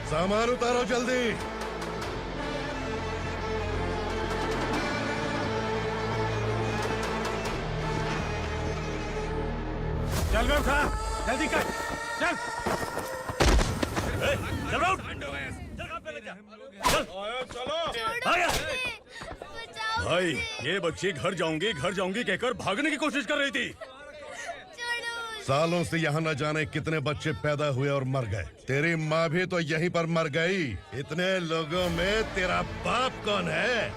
सामान उतारो जल्दी। चल बे उठा, जल्दी कर, चल। चल उठ, चलो। भाई ये बच्ची घर जाऊंगी कहकर भागने की कोशिश कर रही थी। सालों से यहाँ न जाने कितने बच्चे पैदा हुए और मर गए। तेरी माँ भी तो यहीं पर मर गई। इतने लोगों में तेरा बाप कौन है?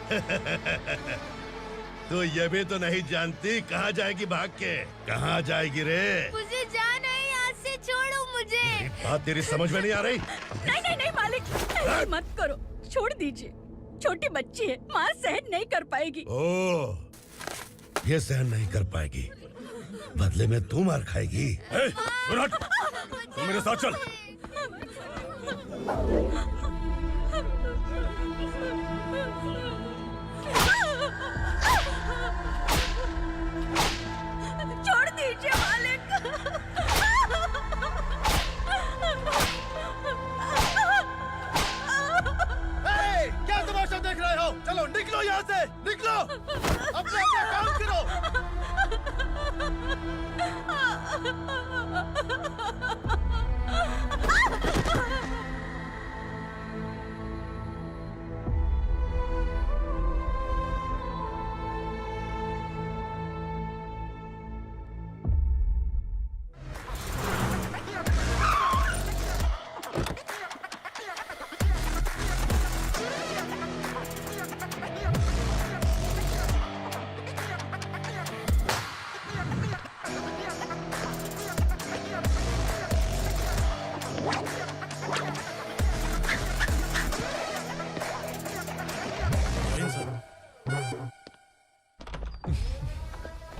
तो ये भी तो नहीं जानती कहाँ जाएगी भाग के? कहाँ जाएगी रे? मुझे जाना है यहाँ से, छोड़ो मुझे। बात तेरी समझ में नहीं आ रही? नहीं मालिक, ऐसे मत करो, छोड़ दीजिए। छोटी बच्ची है, माँ सहन नहीं कर पाएगी। ओह, ये सहन नहीं कर पाएगी, बदले में तू मार खाएगी। तू मेरे साथ चल। छोड़ दीजिए मालिक। क्या तमाशा देख रहे हो? चलो निकलो यहाँ से, निकलो। अपना काम करो।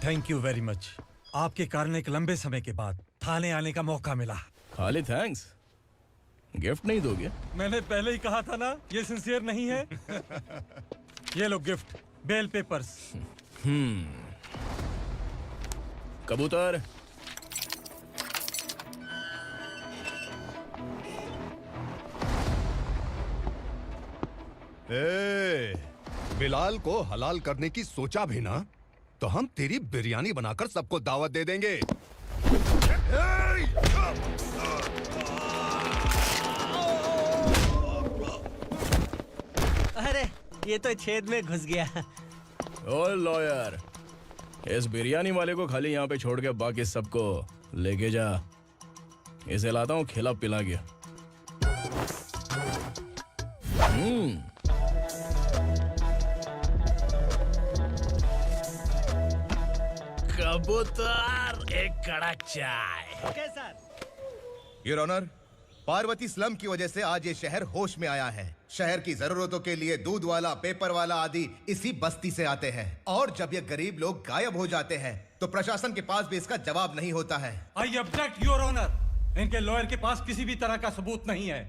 Thank you very much. आपके कारण एक लंबे समय के बाद थाने आने का मौका मिला। खाली थैंक्स, गिफ्ट नहीं दोगे? मैंने पहले ही कहा था ना, ये सिंसियर नहीं है। ये लो गिफ्ट, बेल पेपर्स। कबूतर। बिलाल को हलाल करने की सोचा भी ना, तो हम तेरी बिरयानी बनाकर सबको दावत दे देंगे। अरे ये तो छेद में घुस गया। ओ लॉयर, इस बिरयानी वाले को खाली यहाँ पे छोड़ के बाकी सबको लेके जा। इसे लाता हूँ खिला पिला के। कबूतर, एक कड़क चाय। Okay sir. Your honour, Parvati slum की वजह से आज ये शहर होश में आया है। शहर की जरूरतों के लिए दूध वाला, पेपर वाला आदि इसी बस्ती से आते हैं, और जब ये गरीब लोग गायब हो जाते हैं तो प्रशासन के पास भी इसका जवाब नहीं होता है। I object your honour. इनके लॉयर के पास किसी भी तरह का सबूत नहीं है।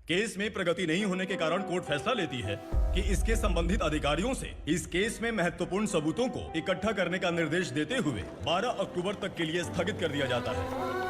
केस में प्रगति नहीं होने के कारण कोर्ट फैसला लेती है कि इसके संबंधित अधिकारियों से इस केस में महत्वपूर्ण सबूतों को इकट्ठा करने का निर्देश देते हुए 12 अक्टूबर तक के लिए स्थगित कर दिया जाता है।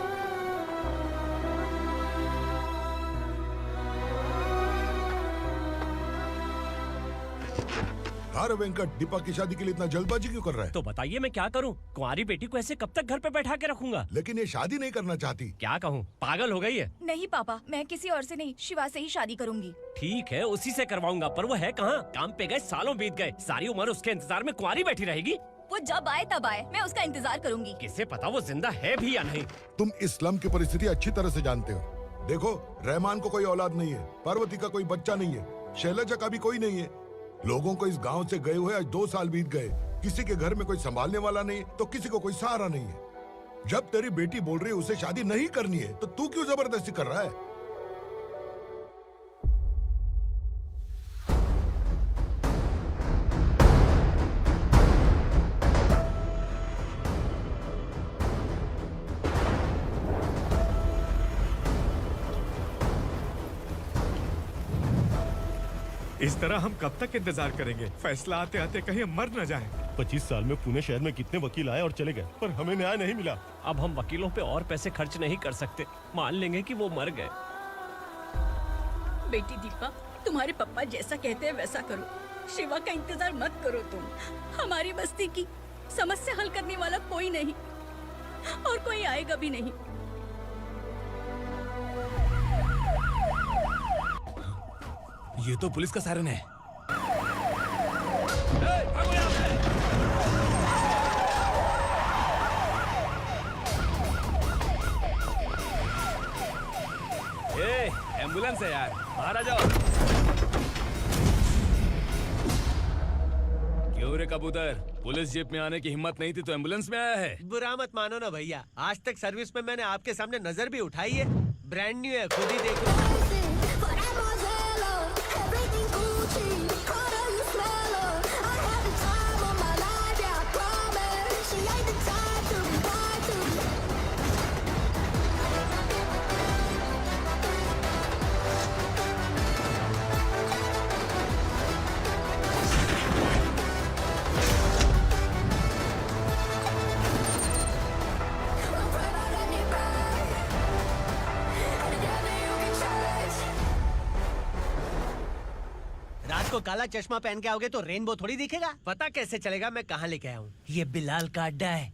अरे वेंकट, दीपा की शादी के लिए इतना जल्दबाजी क्यों कर रहा है? तो बताइए मैं क्या करूं? कुंवारी बेटी को ऐसे कब तक घर पे बैठा के रखूंगा? लेकिन ये शादी नहीं करना चाहती। क्या कहूं, पागल हो गई है। नहीं पापा, मैं किसी और से नहीं, शिवा से ही शादी करूंगी। ठीक है, उसी से करवाऊंगा, पर वो है कहाँ? काम पे गए, सालों बीत गए, सारी उम्र उसके इंतजार में कुंवारी बैठी रहेगी। वो जब आए तब आए, मैं उसका इंतजार करूंगी। किसे पता वो जिंदा है भी या नहीं। तुम इस्लाम की परिस्थिति अच्छी तरह से जानते हो। देखो, रहमान को कोई औलाद नहीं है, पार्वती का कोई बच्चा नहीं है, शैलजा का भी कोई नहीं है। लोगों को इस गांव से गए हुए आज 2 साल बीत गए। किसी के घर में कोई संभालने वाला नहीं, तो किसी को कोई सहारा नहीं है। जब तेरी बेटी बोल रही है उसे शादी नहीं करनी है, तो तू क्यों जबरदस्ती कर रहा है? इस तरह हम कब तक इंतजार करेंगे? फैसला आते आते कहीं मर न जाए। 25 साल में पुणे शहर में कितने वकील आए और चले गए, पर हमें न्याय नहीं मिला। अब हम वकीलों पे और पैसे खर्च नहीं कर सकते। मान लेंगे कि वो मर गए। बेटी दीपा, तुम्हारे पापा जैसा कहते हैं वैसा करो। शिवा का इंतजार मत करो तुम। हमारी बस्ती की समस्या हल करने वाला कोई नहीं और कोई आएगा भी नहीं। ये तो पुलिस का सायरन है। एम्बुलेंस है यार, बाहर आ जाओ। क्यों रे कबूतर, पुलिस जीप में आने की हिम्मत नहीं थी तो एम्बुलेंस में आया है? बुरा मत मानो ना भैया, आज तक सर्विस में मैंने आपके सामने नजर भी उठाई है। ब्रांड न्यू है, खुद ही देखो। रात को काला चश्मा पहन के आओगे तो रेनबो थोड़ी दिखेगा। पता कैसे चलेगा मैं कहाँ लेके आया हूँ? ये बिलाल का अड्डा है।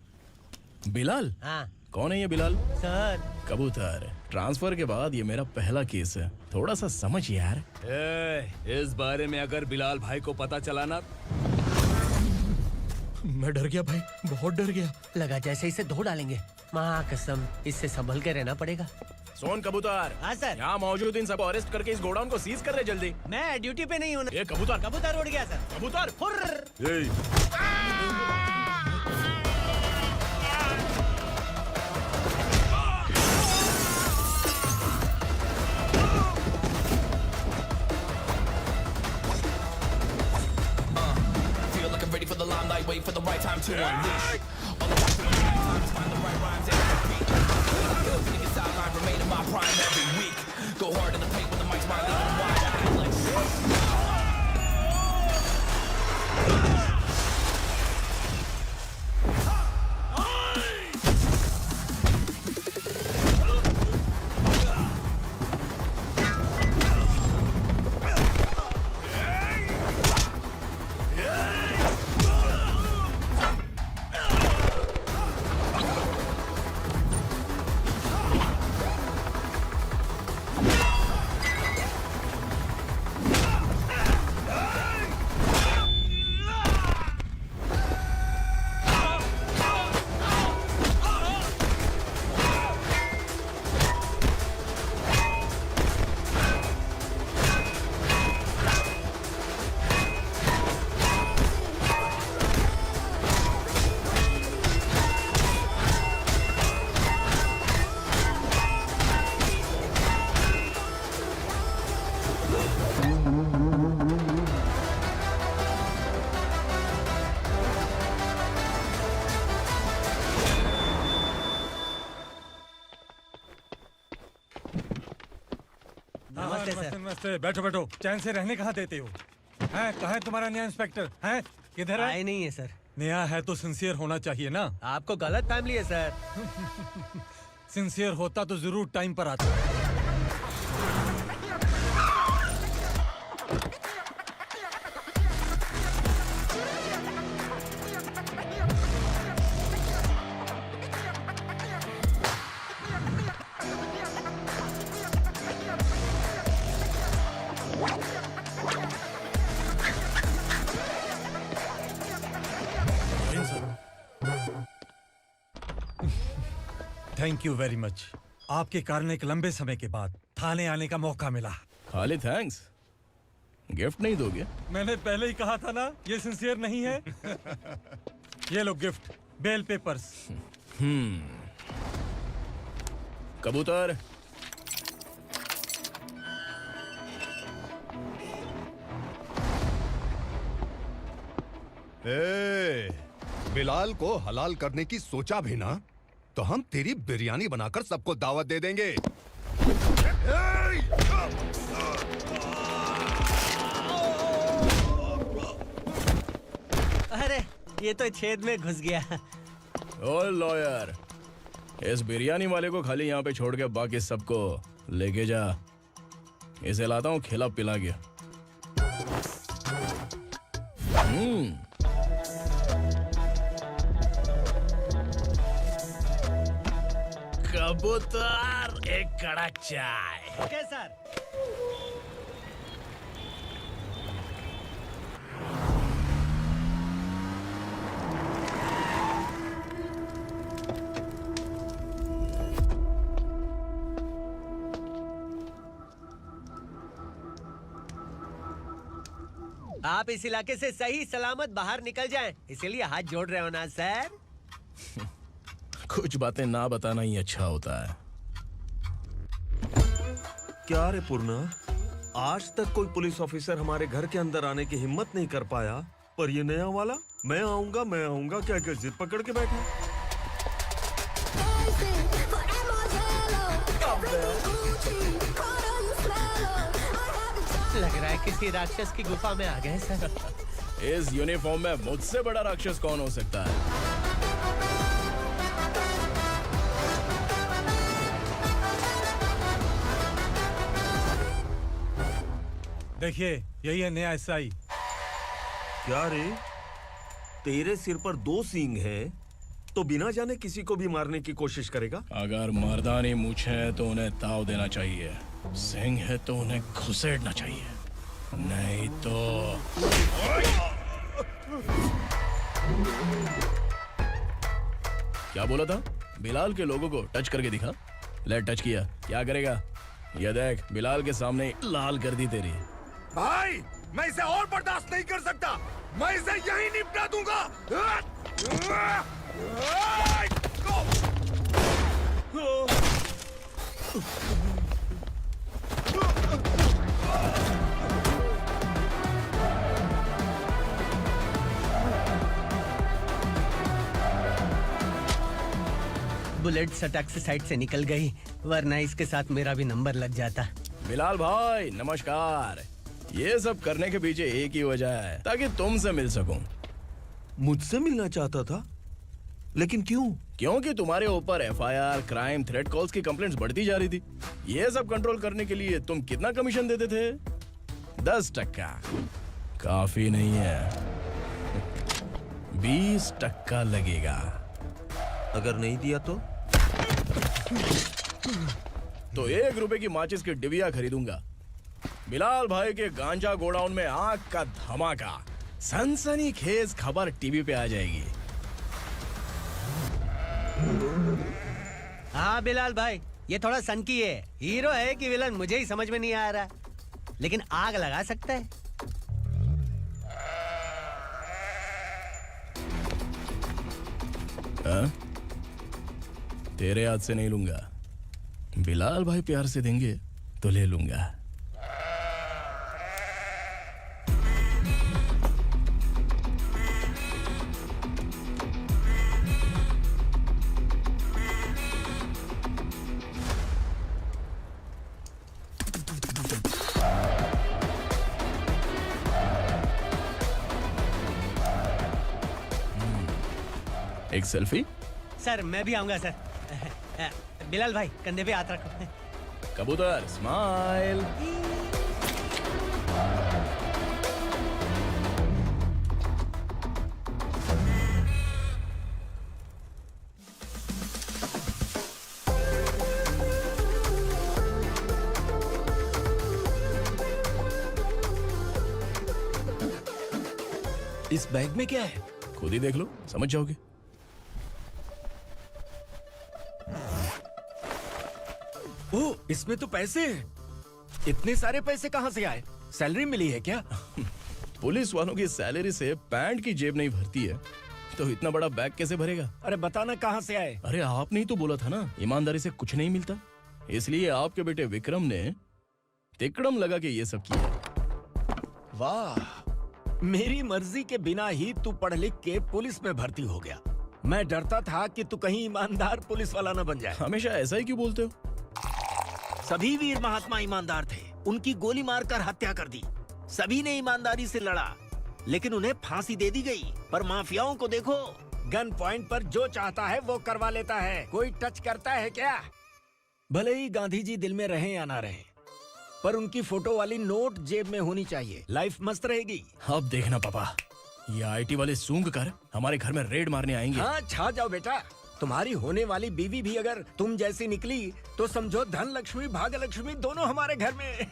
बिलाल? हाँ। कौन है ये बिलाल? सर कबूतर, ट्रांसफर के बाद ये मेरा पहला केस है, थोड़ा सा समझ यार। इस बारे में अगर बिलाल भाई को पता चला ना। मैं डर गया भाई, बहुत डर गया। लगा जैसे इसे धो डालेंगे। माँ कसम, इससे संभल के रहना पड़ेगा। सोन कबूतर। हाँ सर। यहाँ मौजूद इन सबको अरेस्ट करके इस गोडाउन को सीज कर रहे जल्दी। मैं ड्यूटी पे नहीं हूँ। ये कबूतर। कबूतर उड़ गया सर। कबूतर। Ready for the limelight, wait for the right time to unleash. All the time to find the right rhymes and beat. Nigga sideline, remain in my prime every week. Go hard in the paint with the mic's my leading wide. I can like नमस्ते, बैठो बैठो। चैन से रहने कहाँ देते हो? हैं, कहाँ है तुम्हारा नया इंस्पेक्टर? हैं, किधर है? आए नहीं है सर। नया है तो सिंसियर होना चाहिए ना। आपको गलत फैमिली है सर। सिंसियर होता तो जरूर टाइम पर आता। Thank you very much. आपके कारण एक लंबे समय के बाद थाने आने का मौका मिला। खाली थैंक्स, गिफ्ट नहीं दोगे? मैंने पहले ही कहा था ना, ये सिंसियर नहीं है। ये लो गिफ्ट, बेल पेपर्स। कबूतर। बिलाल को हलाल करने की सोचा भी ना, तो हम तेरी बिरयानी बनाकर सबको दावत दे देंगे। अरे ये तो छेद में घुस गया। ओ लॉयर, इस बिरयानी वाले को खाली यहाँ पे छोड़ के बाकी सबको लेके जा। इसे लाता हूँ खिला पिला के। कबूतर, एक कड़क चाय। Okay sir. आप इस इलाके से सही सलामत बाहर निकल जाएं, इसीलिए हाथ जोड़ रहे हो ना सर? कुछ बातें ना बताना ही अच्छा होता है। क्या रे पूर्णा, आज तक कोई पुलिस ऑफिसर हमारे घर के अंदर आने की हिम्मत नहीं कर पाया, पर ये नया वाला मैं आऊंगा क्या जिद पकड़ के बैठा। लग रहा है किसी राक्षस की गुफा में आ गए सर। इस यूनिफॉर्म में मुझसे बड़ा राक्षस कौन हो सकता है? देखिए, यही है नया एसआई। क्या रे, तेरे सिर पर 2 सींग है तो बिना जाने किसी को भी मारने की कोशिश करेगा? अगर मर्दानी मूछें है तो उन्हें ताव देना चाहिए, सिंह है तो उन्हें घुसेड़ना चाहिए, नहीं तो। क्या बोला था? बिलाल के लोगों को टच करके दिखा। ले टच किया, क्या करेगा? ये देख, बिलाल के सामने लाल कर दी तेरी। भाई, मैं इसे और बर्दाश्त नहीं कर सकता, मैं इसे यहीं निपटा दूंगा। बुलेट सटक से साइड से निकल गई, वरना इसके साथ मेरा भी नंबर लग जाता। बिलाल भाई नमस्कार। ये सब करने के पीछे एक ही वजह है, ताकि तुमसे मिल सकूं। मुझसे मिलना चाहता था? लेकिन क्यों? क्योंकि तुम्हारे ऊपर एफआईआर, क्राइम, थ्रेट कॉल्स की कंप्लेंट्स बढ़ती जा रही थी। ये सब कंट्रोल करने के लिए तुम कितना कमीशन देते थे? 10%। काफी नहीं है, 20% लगेगा। अगर नहीं दिया तो 1 रुपए की माचिस की डिबिया खरीदूंगा। बिलाल भाई के गांजा गोडाउन में आग का धमाका, सनसनीखेज खबर टीवी पे आ जाएगी। हाँ बिलाल भाई, ये थोड़ा सनकी है, हीरो है कि विलन मुझे ही समझ में नहीं आ रहा, लेकिन आग लगा सकता है। तेरे हाथ से नहीं लूंगा, बिलाल भाई प्यार से देंगे तो ले लूंगा। एक सेल्फी? सर मैं भी आऊंगा सर। बिलाल भाई कंधे पे हाथ रखो। कबूतर स्माइल। इस बैग में क्या है? खुद ही देख लो, समझ जाओगे। ओह, इसमें तो पैसे हैं। इतने सारे पैसे कहाँ से आए? सैलरी मिली है क्या? पुलिस वालों की सैलरी से पैंट की जेब नहीं भरती है, तो इतना बड़ा बैग कैसे भरेगा? अरे बताना कहाँ से आए? अरे आपने ही तो बोला था ना, ईमानदारी से कुछ नहीं मिलता, इसलिए आपके बेटे विक्रम ने तिकड़म लगा के ये सब किया। वाह, मेरी मर्जी के बिना ही तू पढ़ लिख के पुलिस में भर्ती हो गया। मैं डरता था कि तू कहीं ईमानदार पुलिस वाला न बन जाए। हमेशा ऐसा ही क्यों बोलते हो? सभी वीर महात्मा ईमानदार थे, उनकी गोली मारकर हत्या कर दी। सभी ने ईमानदारी से लड़ा, लेकिन उन्हें फांसी दे दी गई। पर माफियाओं को देखो, गन पॉइंट पर जो चाहता है वो करवा लेता है। कोई टच करता है क्या? भले ही गांधी जी दिल में रहे या ना रहे, पर उनकी फोटो वाली नोट जेब में होनी चाहिए। लाइफ मस्त रहेगी। अब देखना पापा, ये आईटी वाले सूंघ कर हमारे घर में रेड मारने आएंगे। हाँ, छा जाओ बेटा। तुम्हारी होने वाली बीवी भी अगर तुम जैसी निकली तो समझो धन लक्ष्मी भाग्य लक्ष्मी दोनों हमारे घर में।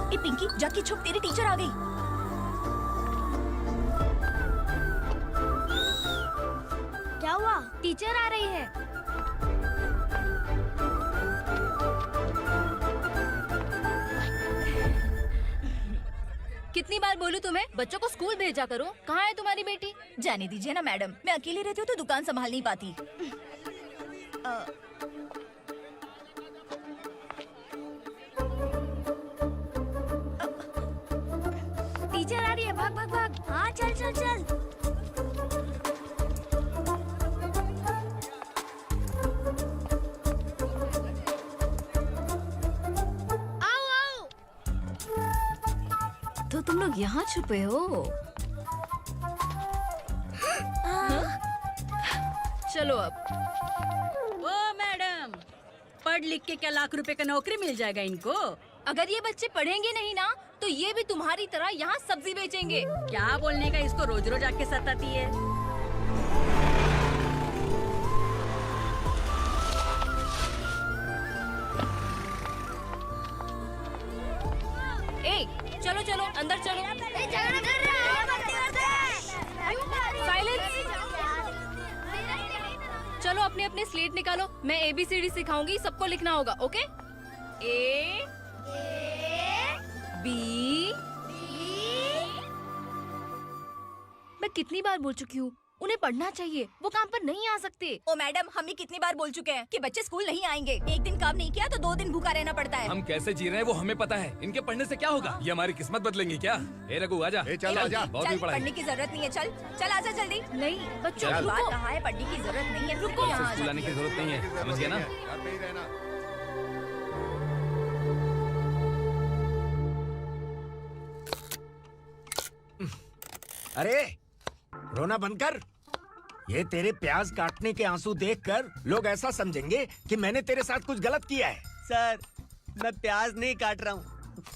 ए पिंकी, जाके छुप, तेरी टीचर आ गई। क्या हुआ? टीचर आ रही है। कितनी बार बोलूं तुम्हें, बच्चों को स्कूल भेजा करो। कहाँ है तुम्हारी बेटी? जाने दीजिए ना मैडम, मैं अकेली रहती हूँ तो दुकान संभाल नहीं पाती। टीचर आ रही है, भाग भाग भाग। हाँ चल चल चल। आओ आओ। तो तुम लोग यहाँ छुपे हो? चलो अब। ओ मैडम, पढ़ लिख के क्या लाख रुपए का नौकरी मिल जाएगा इनको? अगर ये बच्चे पढ़ेंगे नहीं ना तो ये भी तुम्हारी तरह यहाँ सब्जी बेचेंगे। क्या बोलने का, इसको रोज रोज आके सताती है। ए, चलो चलो अंदर चलो। साइलेंस। चलो अपने अपने स्लेट निकालो, मैं ABCD सिखाऊंगी, सबको लिखना होगा। ओके? A B। मैं कितनी बार बोल चुकी हूँ, उन्हें पढ़ना चाहिए, वो काम पर नहीं आ सकते। ओ मैडम, हम भी कितनी बार बोल चुके हैं कि बच्चे स्कूल नहीं आएंगे। एक दिन काम नहीं किया तो 2 दिन भूखा रहना पड़ता है। हम कैसे जी रहे हैं वो हमें पता है, इनके पढ़ने से क्या होगा? ये हमारी किस्मत बदलेंगी क्या? ए रघु आजा। चल आजा। बहुत भी पढ़ाई। पढ़ने की जरूरत नहीं है, चल चल आजा जल्दी। नहीं बच्चों की बात कहाँ है, पढ़ने की जरूरत नहीं है, रुको यहाँ। स्कूल आने की जरूरत नहीं है, समझ गया ना? घर पे ही रहना। अरे रोना बंद कर। ये तेरे प्याज काटने के आंसू देखकर लोग ऐसा समझेंगे कि मैंने तेरे साथ कुछ गलत किया है। सर, मैं प्याज नहीं काट रहा हूँ,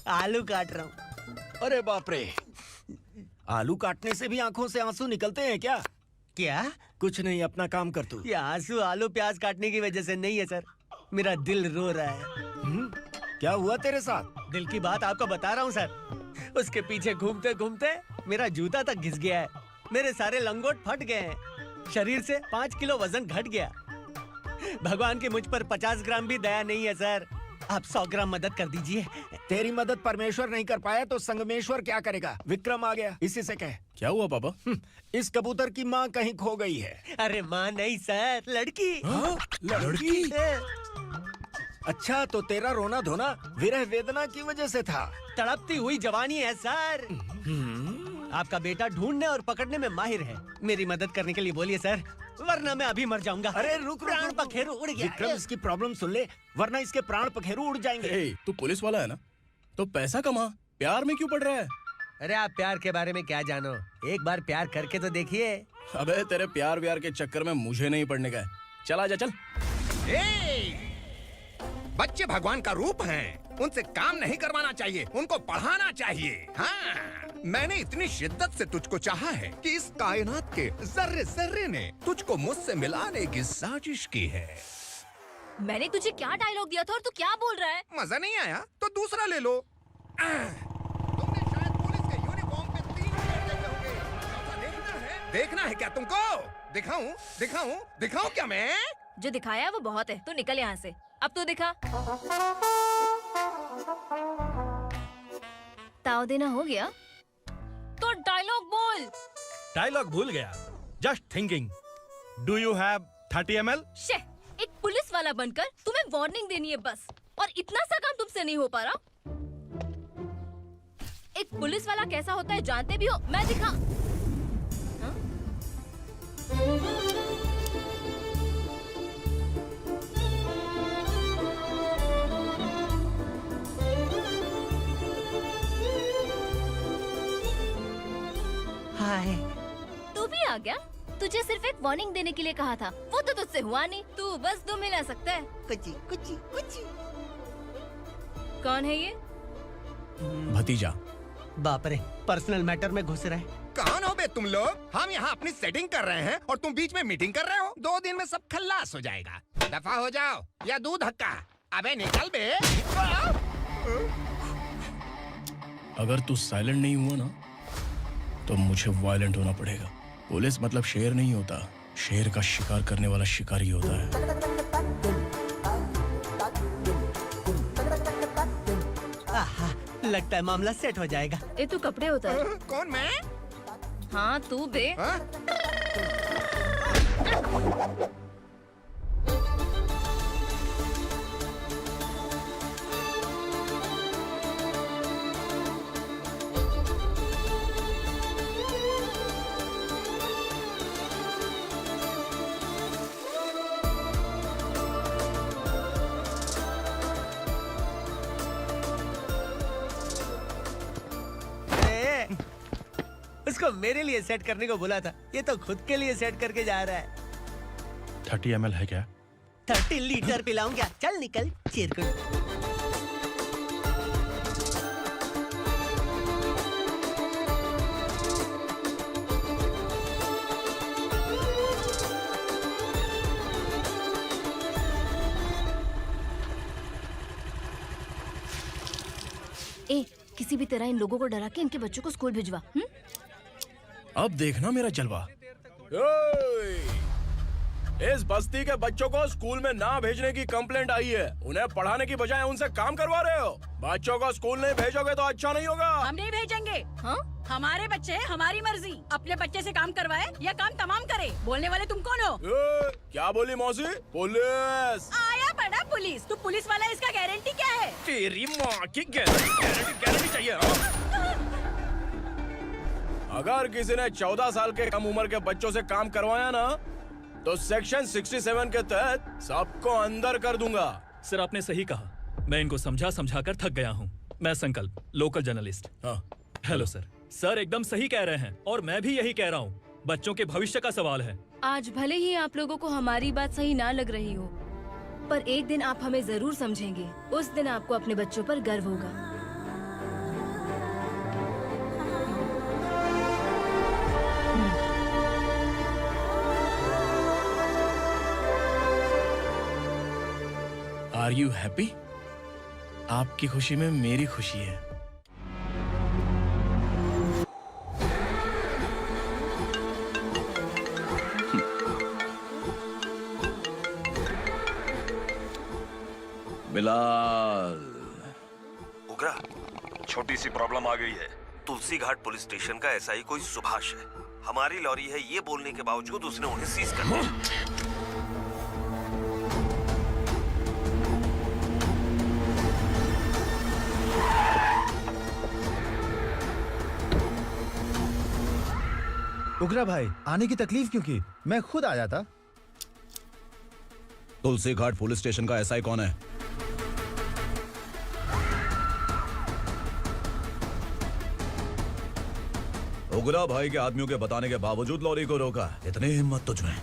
आलू काट रहा हूँ। अरे बाप रे, आलू काटने से भी आंखों से आंसू निकलते हैं क्या? क्या? कुछ नहीं, अपना काम कर तू। ये आंसू आलू प्याज काटने की वजह से नहीं है सर, मेरा दिल रो रहा है। क्या हुआ तेरे साथ? दिल की बात आपको बता रहा हूँ सर। उसके पीछे घूमते घूमते मेरा जूता तक घिस गया है, मेरे सारे लंगोट फट गए हैं, शरीर से 5 किलो वजन घट गया। भगवान की मुझ पर 50 ग्राम भी दया नहीं है सर, आप 100 ग्राम मदद कर दीजिए। तेरी मदद परमेश्वर नहीं कर पाया तो संगमेश्वर क्या करेगा? विक्रम आ गया, इसी से कह। क्या हुआ पापा? इस कबूतर की माँ कहीं खो गई है। अरे माँ नहीं सर, लड़की। लड़की? अच्छा, तो तेरा रोना धोना विरह वेदना की वजह से था। तड़पती हुई जवानी है सर। आपका बेटा ढूंढने और पकड़ने में माहिर है, मेरी मदद करने के लिए बोलिए सर, वरना मैं अभी मर जाऊंगा। अरे रुक, प्राण पखेरु उड़ गया। विक्रम, इसकी प्रॉब्लम सुन ले, वरना इसके प्राण पखेरु उड़ जाएंगे। तू पुलिस वाला है ना, तो पैसा कमा, प्यार में क्यों पड़ रहा है? अरे आप प्यार के बारे में क्या जानो, एक बार प्यार करके तो देखिए। अबे तेरे प्यार व्यार के चक्कर में मुझे नहीं पड़ने का है। चल आजा चल। बच्चे भगवान का रूप हैं, उनसे काम नहीं करवाना चाहिए, उनको पढ़ाना चाहिए। हाँ, मैंने इतनी शिद्दत से तुझको चाहा है कि इस कायनात के जर्रे जर्रे ने तुझको मुझसे मिलाने की साजिश की है। मैंने तुझे क्या डायलॉग दिया था और तू क्या बोल रहा है? मजा नहीं आया तो दूसरा ले लो। तुमने शायद पुलिस के यूनिफॉर्म पे 3 शेर देखे होंगे। ऐसा देखना है क्या तुमको? दिखाऊं दिखाऊं दिखाऊं क्या मैं? जो दिखाया वो बहुत है, तू निकल यहाँ से। अब तो दिखा। ताव देना हो गया तो डायलॉग बोल। डायलॉग भूल गया। Just thinking, do you have 30 ml? शे, एक पुलिस वाला बनकर तुम्हें वार्निंग देनी है बस, और इतना सा काम तुमसे नहीं हो पा रहा? एक पुलिस वाला कैसा होता है जानते भी हो? मैं दिखा। हाँ? हाय। तू भी आ गया? तुझे सिर्फ एक वार्निंग देने के लिए कहा था, वो तो तुझसे हुआ नहीं। तू बस दुम हिला सकता है। कुची कुची कुची। कौन है ये? भतीजा। बाप रे, पर्सनल मैटर में घुस रहे। कौन हो बे तुम लोग? हम यहाँ अपनी सेटिंग कर रहे हैं और तुम बीच में मीटिंग कर रहे हो। 2 दिन में सब खल्लास हो जाएगा। दफा हो जाओ या दूध हक्का। अबे निकल बे। अगर तू साइलेंट नहीं हुआ ना तो मुझे वायलेंट होना पड़ेगा। पुलिस मतलब शेर नहीं होता, शेर का शिकार करने वाला शिकारी होता है। आहा, लगता है मामला सेट हो जाएगा। ए तू कपड़े उतार। कौन मैं? हाँ तू बे। उसको मेरे लिए सेट करने को बोला था, ये तो खुद के लिए सेट करके जा रहा है। 30 ml है क्या? 30 लीटर पिलाऊं क्या? चल निकल चिरकुट। ए, किसी भी तरह इन लोगों को डरा के इनके बच्चों को स्कूल भिजवा। अब देखना मेरा जलवा। इस बस्ती के बच्चों को स्कूल में ना भेजने की कंप्लेंट आई है। उन्हें पढ़ाने की बजाय उनसे काम करवा रहे हो। बच्चों को स्कूल नहीं भेजोगे तो अच्छा नहीं होगा। हम नहीं भेजेंगे। हाँ? हमारे बच्चे हमारी मर्जी। अपने बच्चे से काम करवाए या काम तमाम करे। बोलने वाले तुम कौन हो? क्या बोली मौसी? पुलिस आया बड़ा पुलिस। तू पुलिस वाला, इसका गारंटी क्या है? तेरी माँ की गारंटी चाहिए। अगर किसी ने 14 साल के कम उम्र के बच्चों से काम करवाया ना तो सेक्शन 67 के तहत सबको अंदर कर दूंगा। सर आपने सही कहा। मैं इनको समझा कर थक गया हूँ। मैं संकल्प, लोकल जर्नलिस्ट। हाँ। Hello sir. सर एकदम सही कह रहे हैं और मैं भी यही कह रहा हूँ। बच्चों के भविष्य का सवाल है। आज भले ही आप लोगों को हमारी बात सही ना लग रही हो, पर एक दिन आप हमें जरूर समझेंगे। उस दिन आपको अपने बच्चों पर गर्व होगा। Are you happy? आपकी खुशी में मेरी खुशी है। बिलाल। उग्रा, छोटी सी प्रॉब्लम आ गई है। तुलसी घाट पुलिस स्टेशन का एसआई कोई सुभाष है। हमारी लॉरी है ये बोलने के बावजूद उसने उन्हें सीज कर दिया। उग्रा भाई, आने की तकलीफ क्यों की? मैं खुद आ जाता। तुलसी घाट पुलिस स्टेशन का एसआई कौन है? उग्रा भाई के आदमियों के बताने के बावजूद लॉरी को रोका। इतनी हिम्मत तुझमें?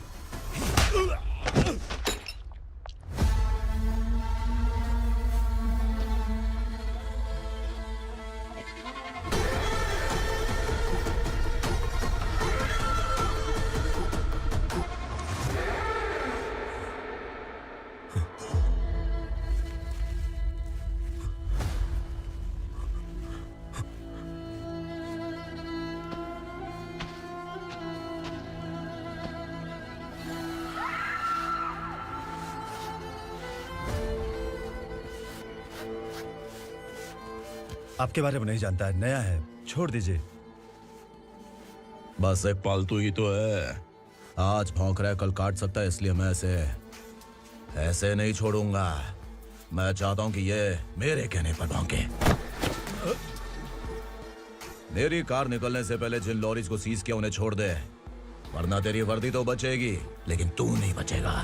आपके बारे में नहीं जानता है, नया है, छोड़ दीजिए। बस एक पालतू ही तो है। आज भौंक रहा है, कल काट सकता है, इसलिए मैं ऐसे नहीं छोड़ूंगा। मैं चाहता हूँ कि ये मेरे कहने पर भौंके। मेरी कार निकलने से पहले जिन लॉरीज को सीज किया उन्हें छोड़ दे, वरना तेरी वर्दी तो बचेगी लेकिन तू नहीं बचेगा।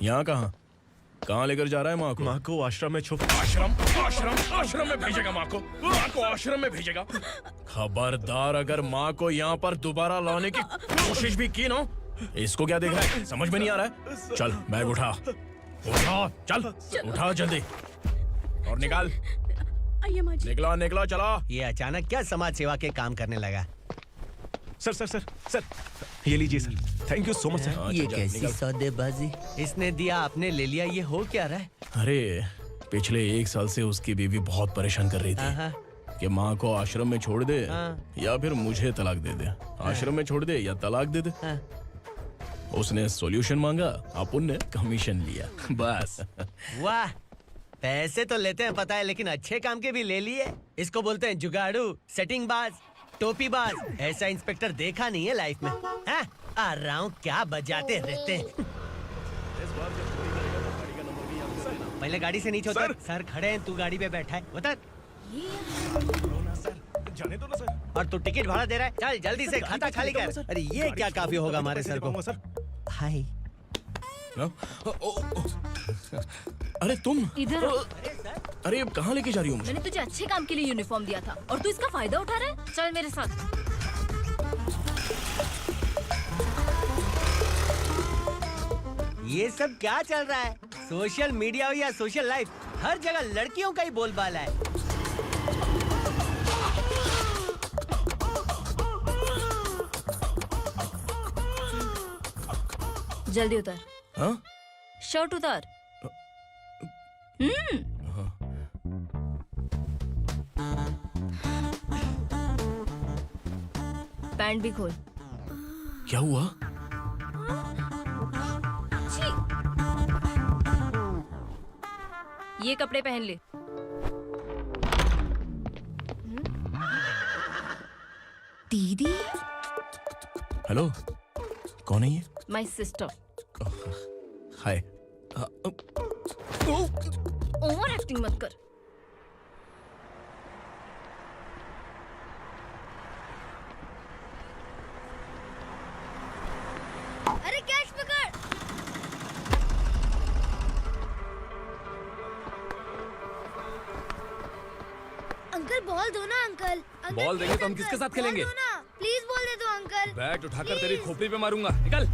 यहाँ कहाँ लेकर जा रहा है माँ को? माँ को आश्रम में छुप। आश्रम में भेजेगा माँ को आश्रम में भेजेगा। खबरदार, अगर माँ को यहाँ पर दोबारा लाने की कोशिश भी की ना, इसको क्या देख रहा है? समझ में नहीं आ रहा है? चल बैग उठा, चल उठा जल्दी और निकाल। निकला चला। ये अचानक क्या समाज सेवा के काम करने लगा? सर ये लीजिए sir. Thank you so much sir. ये कैसी सौदेबाजी? इसने दिया आपने ले लिया, ये हो क्या रहा है? अरे पिछले 1 साल से उसकी बीवी बहुत परेशान कर रही थी कि माँ को आश्रम में छोड़ दे या फिर मुझे तलाक दे दे। आश्रम में छोड़ दे या तलाक दे दे। उसने सॉल्यूशन मांगा, अपन ने कमीशन लिया, बस। वाह, पैसे तो लेते हैं पता है, लेकिन अच्छे काम के भी ले लिए। इसको बोलते हैं जुगाड़ू, सेटिंग बाज, टोपी बाज। ऐसा इंस्पेक्टर देखा नहीं है लाइफ में। हाँ? आ रहा हूँ, क्या बजाते रहते हैं। पहले गाड़ी से नीचे उतर। सर खड़े हैं, तू गाड़ी पे बैठा है, उतर। जाने दो ना सर। और तू टिकट भाड़ा दे रहा है? चल जल्दी से खाता खाली कर। अरे ये क्या काफी होगा हमारे सर को। हाय। अरे तुम इधर। अरे अब कहाँ लेके जा रही हो मुझे? मैंने तुझे अच्छे काम के लिए यूनिफॉर्म दिया था और तू इसका फायदा उठा रहा है। चल मेरे साथ। ये सब क्या चल रहा है? सोशल मीडिया हो या सोशल लाइफ, हर जगह लड़कियों का ही बोलबाला है। जल्दी उतर। हाँ? शर्ट उतार। पैंट भी खोल। क्या हुआ? ये कपड़े पहन ले। दीदी। हेलो, कौन है ये? My sister. Hi. Over acting मत कर। अरे कैच पकड़। अंकल बॉल दो ना अंकल। बॉल देंगे तो हम किसके साथ खेलेंगे? प्लीज बॉल दे दो अंकल। बैट उठाकर तेरी खोपड़ी पे मारूंगा, निकल।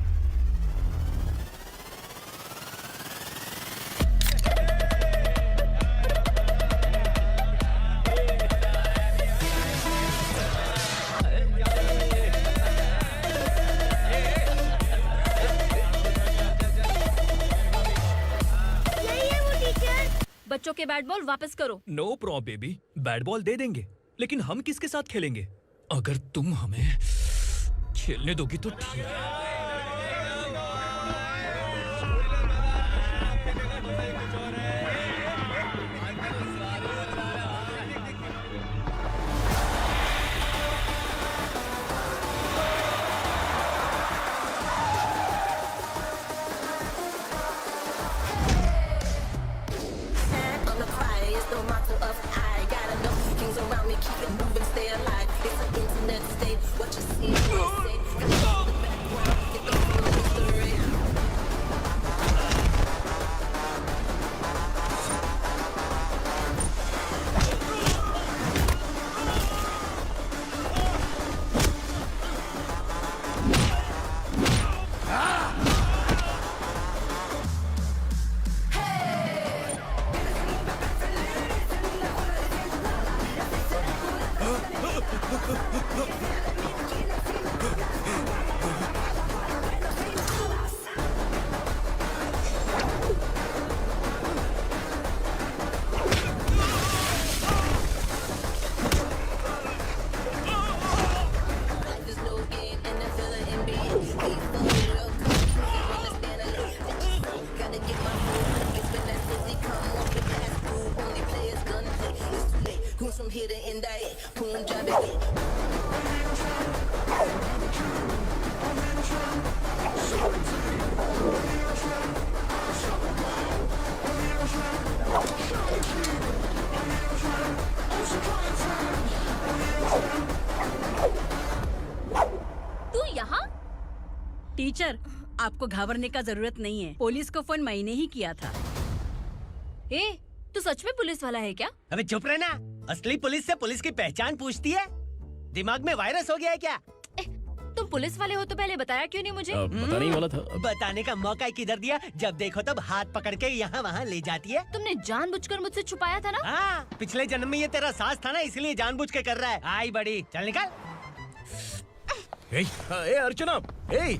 बच्चों के बैट बॉल वापस करो। No problem baby, bat ball दे देंगे, लेकिन हम किसके साथ खेलेंगे? अगर तुम हमें खेलने दोगी तो ठीक है। from here to end that. Punjabi. तू यहाँ? टीचर, आपको घबराने का जरूरत नहीं है। पुलिस को फोन मैंने ही किया था। ए, तू सच में पुलिस वाला है क्या? अबे चुप रहना। असली पुलिस से पुलिस की पहचान पूछती है? दिमाग में वायरस हो गया है क्या? तुम पुलिस वाले हो तो पहले बताया क्यों नहीं मुझे? बताने ही वाला था। बताने का मौका किधर दिया? जब देखो तब हाथ पकड़ के यहाँ वहाँ ले जाती है। तुमने जानबूझकर मुझसे छुपाया था ना? हाँ, पिछले जन्म में ये तेरा सास था ना, इसलिए जानबूझ के कर रहा है। आई बड़ी, चल निकल। ए अर्चना, ए!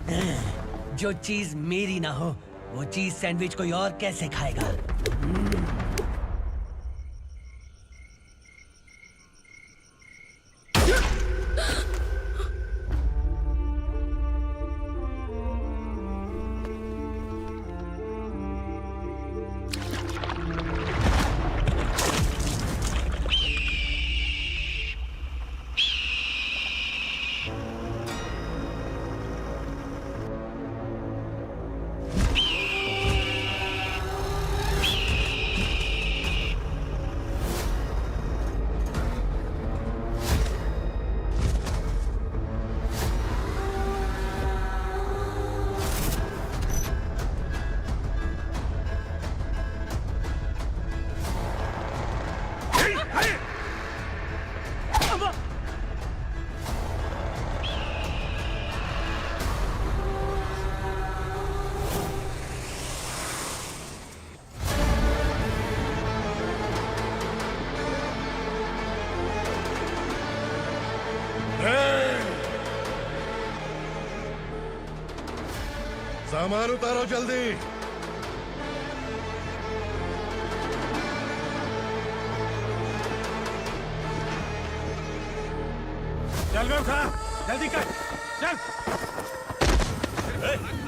जो चीज मेरी ना हो, वो चीज सैंडविच कोई और कैसे खाएगा? सामान उतारो जल्दी। चल बे उठा, जल्दी कर, चल।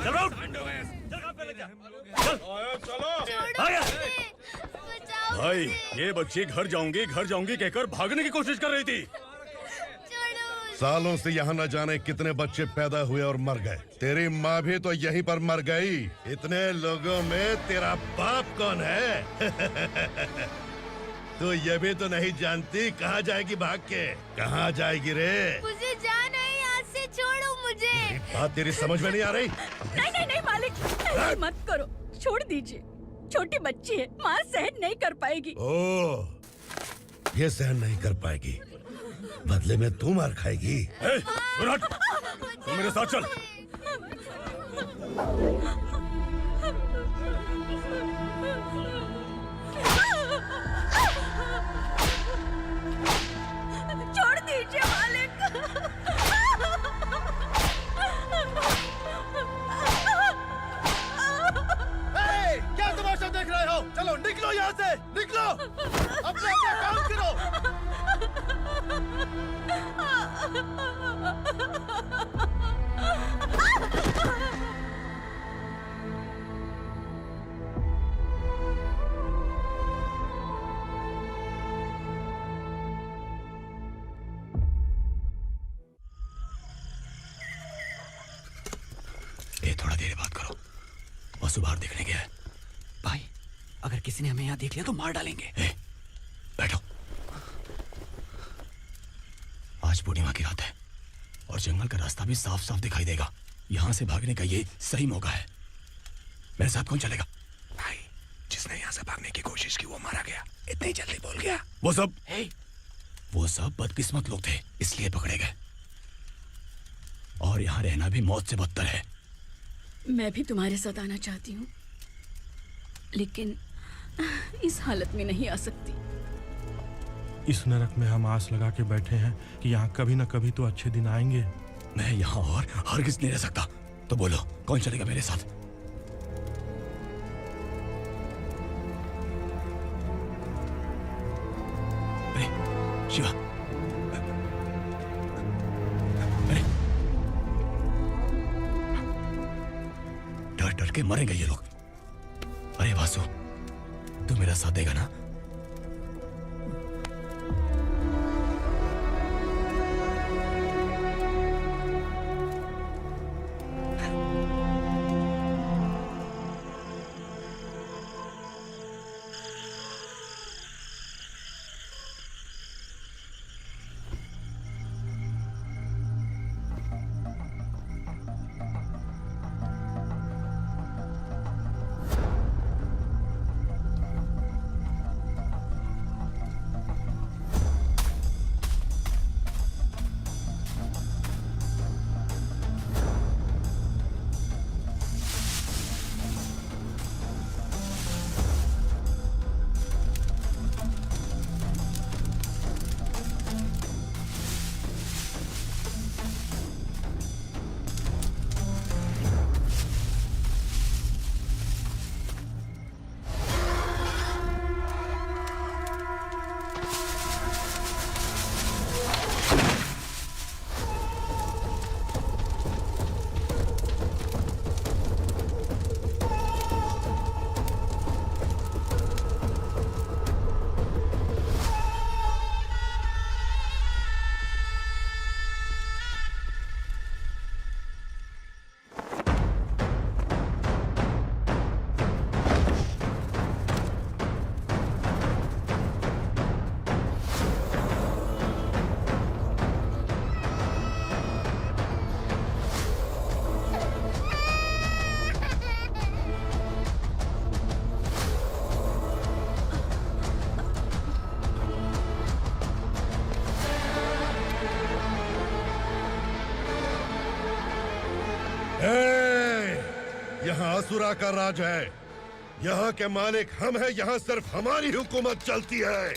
चल राउंड। चलो। भाई, ये बच्ची घर जाऊंगी कहकर भागने की कोशिश कर रही थी। सालों से यहाँ न जाने कितने बच्चे पैदा हुए और मर गए। तेरी माँ भी तो यहीं पर मर गई। इतने लोगों में तेरा बाप कौन है? तू ये भी तो नहीं जानती कहाँ जाएगी भाग के? कहाँ जाएगी रे? मुझे जाना है, यहाँ से छोड़ो मुझे। बात तेरी समझ में नहीं आ रही? नहीं मालिक, ऐसे मत करो, छोड़ दीजिए। छोटी बच्ची है, माँ सहन नहीं कर पाएगी। ओह, ये सहन नहीं कर पाएगी, बदले में तू मार खाएगी। विराट, तू मेरे साथ चल। छोड़ दीजिए मालिक। क्या तमाशा देख रहे हो? चलो निकलो यहाँ से, निकलो। अपना काम करो। ये थोड़ा देर बात करो। वसु बाहर देखने गया है। भाई, अगर किसी ने हमें यहाँ देख लिया तो मार डालेंगे। बैठो। आज पूर्णिमा की रात है और जंगल का रास्ता भी साफ साफ दिखाई देगा। यहाँ से भागने का ये सही मौका है। मेरे साथ कौन चलेगा? भाई, जिसने यहाँ से भागने की कोशिश की वो मारा गया। इतनी जल्दी बोल गया। वो सब बदकिस्मत लोग थे, इसलिए पकड़े गए। और यहाँ रहना भी मौत से बदतर है। मैं भी तुम्हारे साथ आना चाहती हूँ, लेकिन इस हालत में नहीं आ सकती। इस नरक में हम आस लगा के बैठे हैं कि यहाँ कभी न कभी तो अच्छे दिन आएंगे। मैं यहाँ और हरगिज़ नहीं रह सकता। तो बोलो, कौन चलेगा मेरे साथ? अरे शिवा, अरे डर डर के मरेंगे ये लोग। अरे वासु, तू मेरा साथ देगा ना? असुरा का राज है। यहाँ के मालिक हम हैं, यहाँ सिर्फ हमारी हुकूमत चलती है।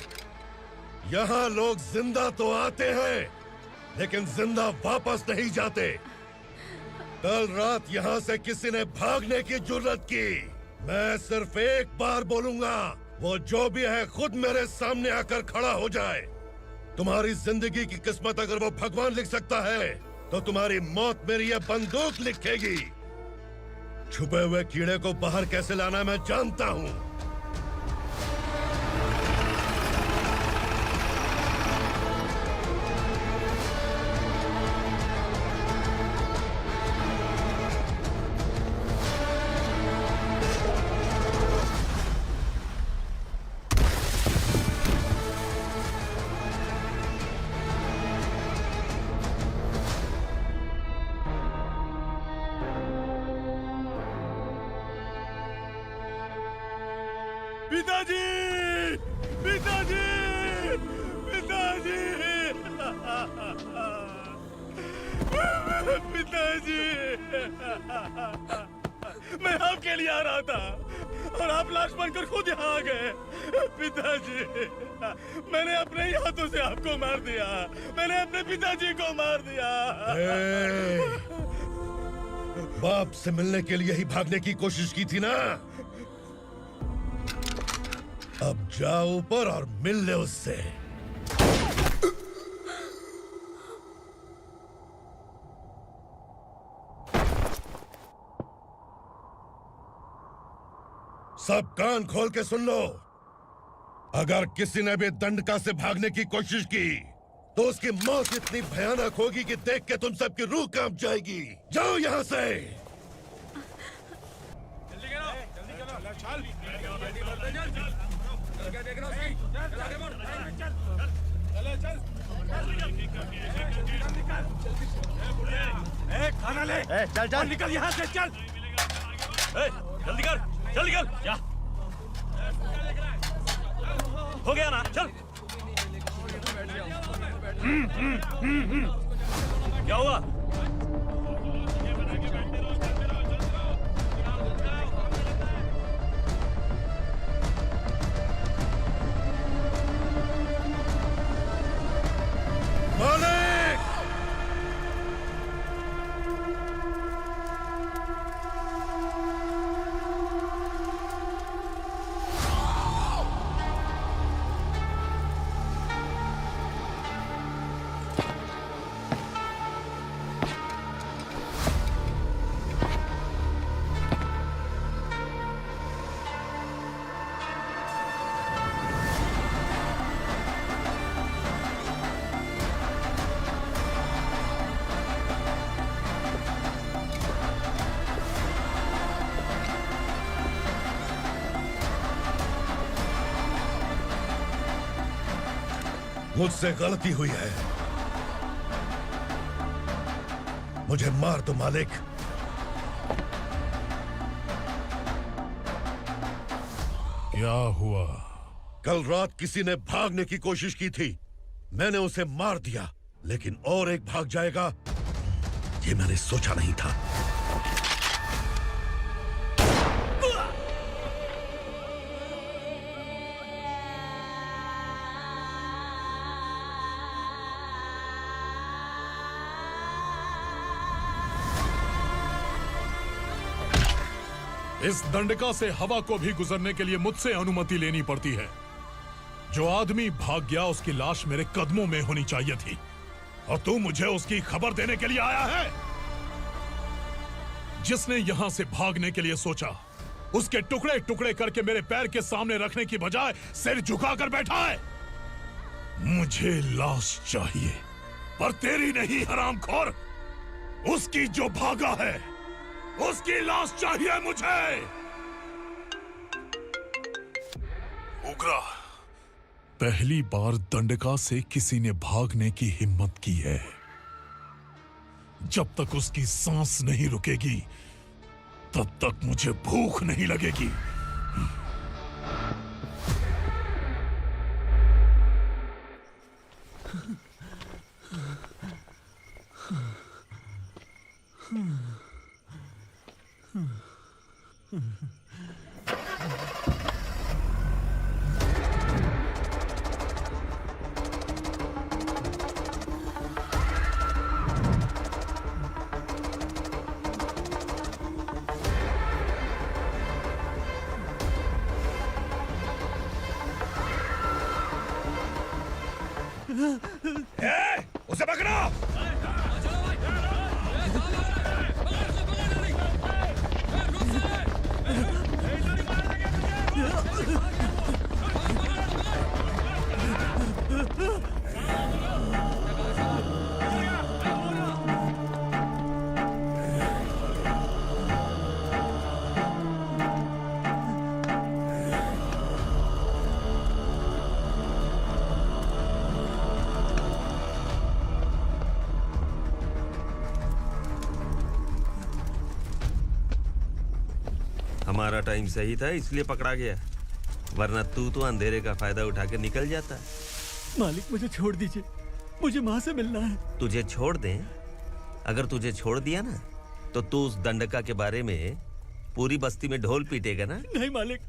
यहाँ लोग जिंदा तो आते हैं लेकिन जिंदा वापस नहीं जाते। कल रात यहाँ से किसी ने भागने की जुर्रत की, मैं सिर्फ एक बार बोलूंगा, वो जो भी है खुद मेरे सामने आकर खड़ा हो जाए। तुम्हारी जिंदगी की किस्मत अगर वो भगवान लिख सकता है तो तुम्हारी मौत मेरी ये बंदूक लिखेगी। छुपे हुए कीड़े को बाहर कैसे लाना मैं जानता हूँ। पिताजी, पिताजी, पिताजी, पिताजी, मैं आपके लिए आ रहा था और आप लाश बनकर खुद यहाँ आ गए। पिताजी, मैंने अपने ही हाथों से आपको मार दिया, मैंने अपने पिताजी को मार दिया। बाप से मिलने के लिए ही भागने की कोशिश की थी ना? अब जाओ ऊपर और मिल ले उससे। सब कान खोल के सुन लो। अगर किसी ने भी दंडका से भागने की कोशिश की तो उसकी मौत इतनी भयानक होगी कि देख के तुम सबकी रूह कांप जाएगी। जाओ यहाँ से। खाना ले। चल चल निकल यहाँ से, चल। जल्दी कर, जल्दी कर। क्या हो गया ना? चल। क्या हुआ? मालिक! मुझसे गलती हुई है, मुझे मार दो मालिक। क्या हुआ? कल रात किसी ने भागने की कोशिश की थी, मैंने उसे मार दिया, लेकिन और एक भाग जाएगा ये मैंने सोचा नहीं था। इस दंडका से हवा को भी गुजरने के लिए मुझसे अनुमति लेनी पड़ती है। जो आदमी भाग गया उसकी लाश मेरे कदमों में होनी चाहिए थी, और तू मुझे उसकी खबर देने के लिए आया है। जिसने यहां से भागने के लिए सोचा उसके टुकड़े टुकड़े करके मेरे पैर के सामने रखने की बजाय सिर झुकाकर बैठा है। मुझे लाश चाहिए, पर तेरी नहीं हरामखोर, उसकी जो भागा है उसकी लाश चाहिए मुझे। उग्रा, पहली बार दंडका से किसी ने भागने की हिम्मत की है। जब तक उसकी सांस नहीं रुकेगी तब तक मुझे भूख नहीं लगेगी। उसे पकड़ो। हमारा टाइम सही था इसलिए पकड़ा गया, वरना तू तो अंधेरे का फायदा उठा के निकल जाता। मालिक मुझे छोड़ दीजिए, मुझे माँ से मिलना है। तुझे छोड़ दें? अगर तुझे छोड़ दिया ना तो तू उस दंडका के बारे में पूरी बस्ती में ढोल पीटेगा ना। नहीं मालिक,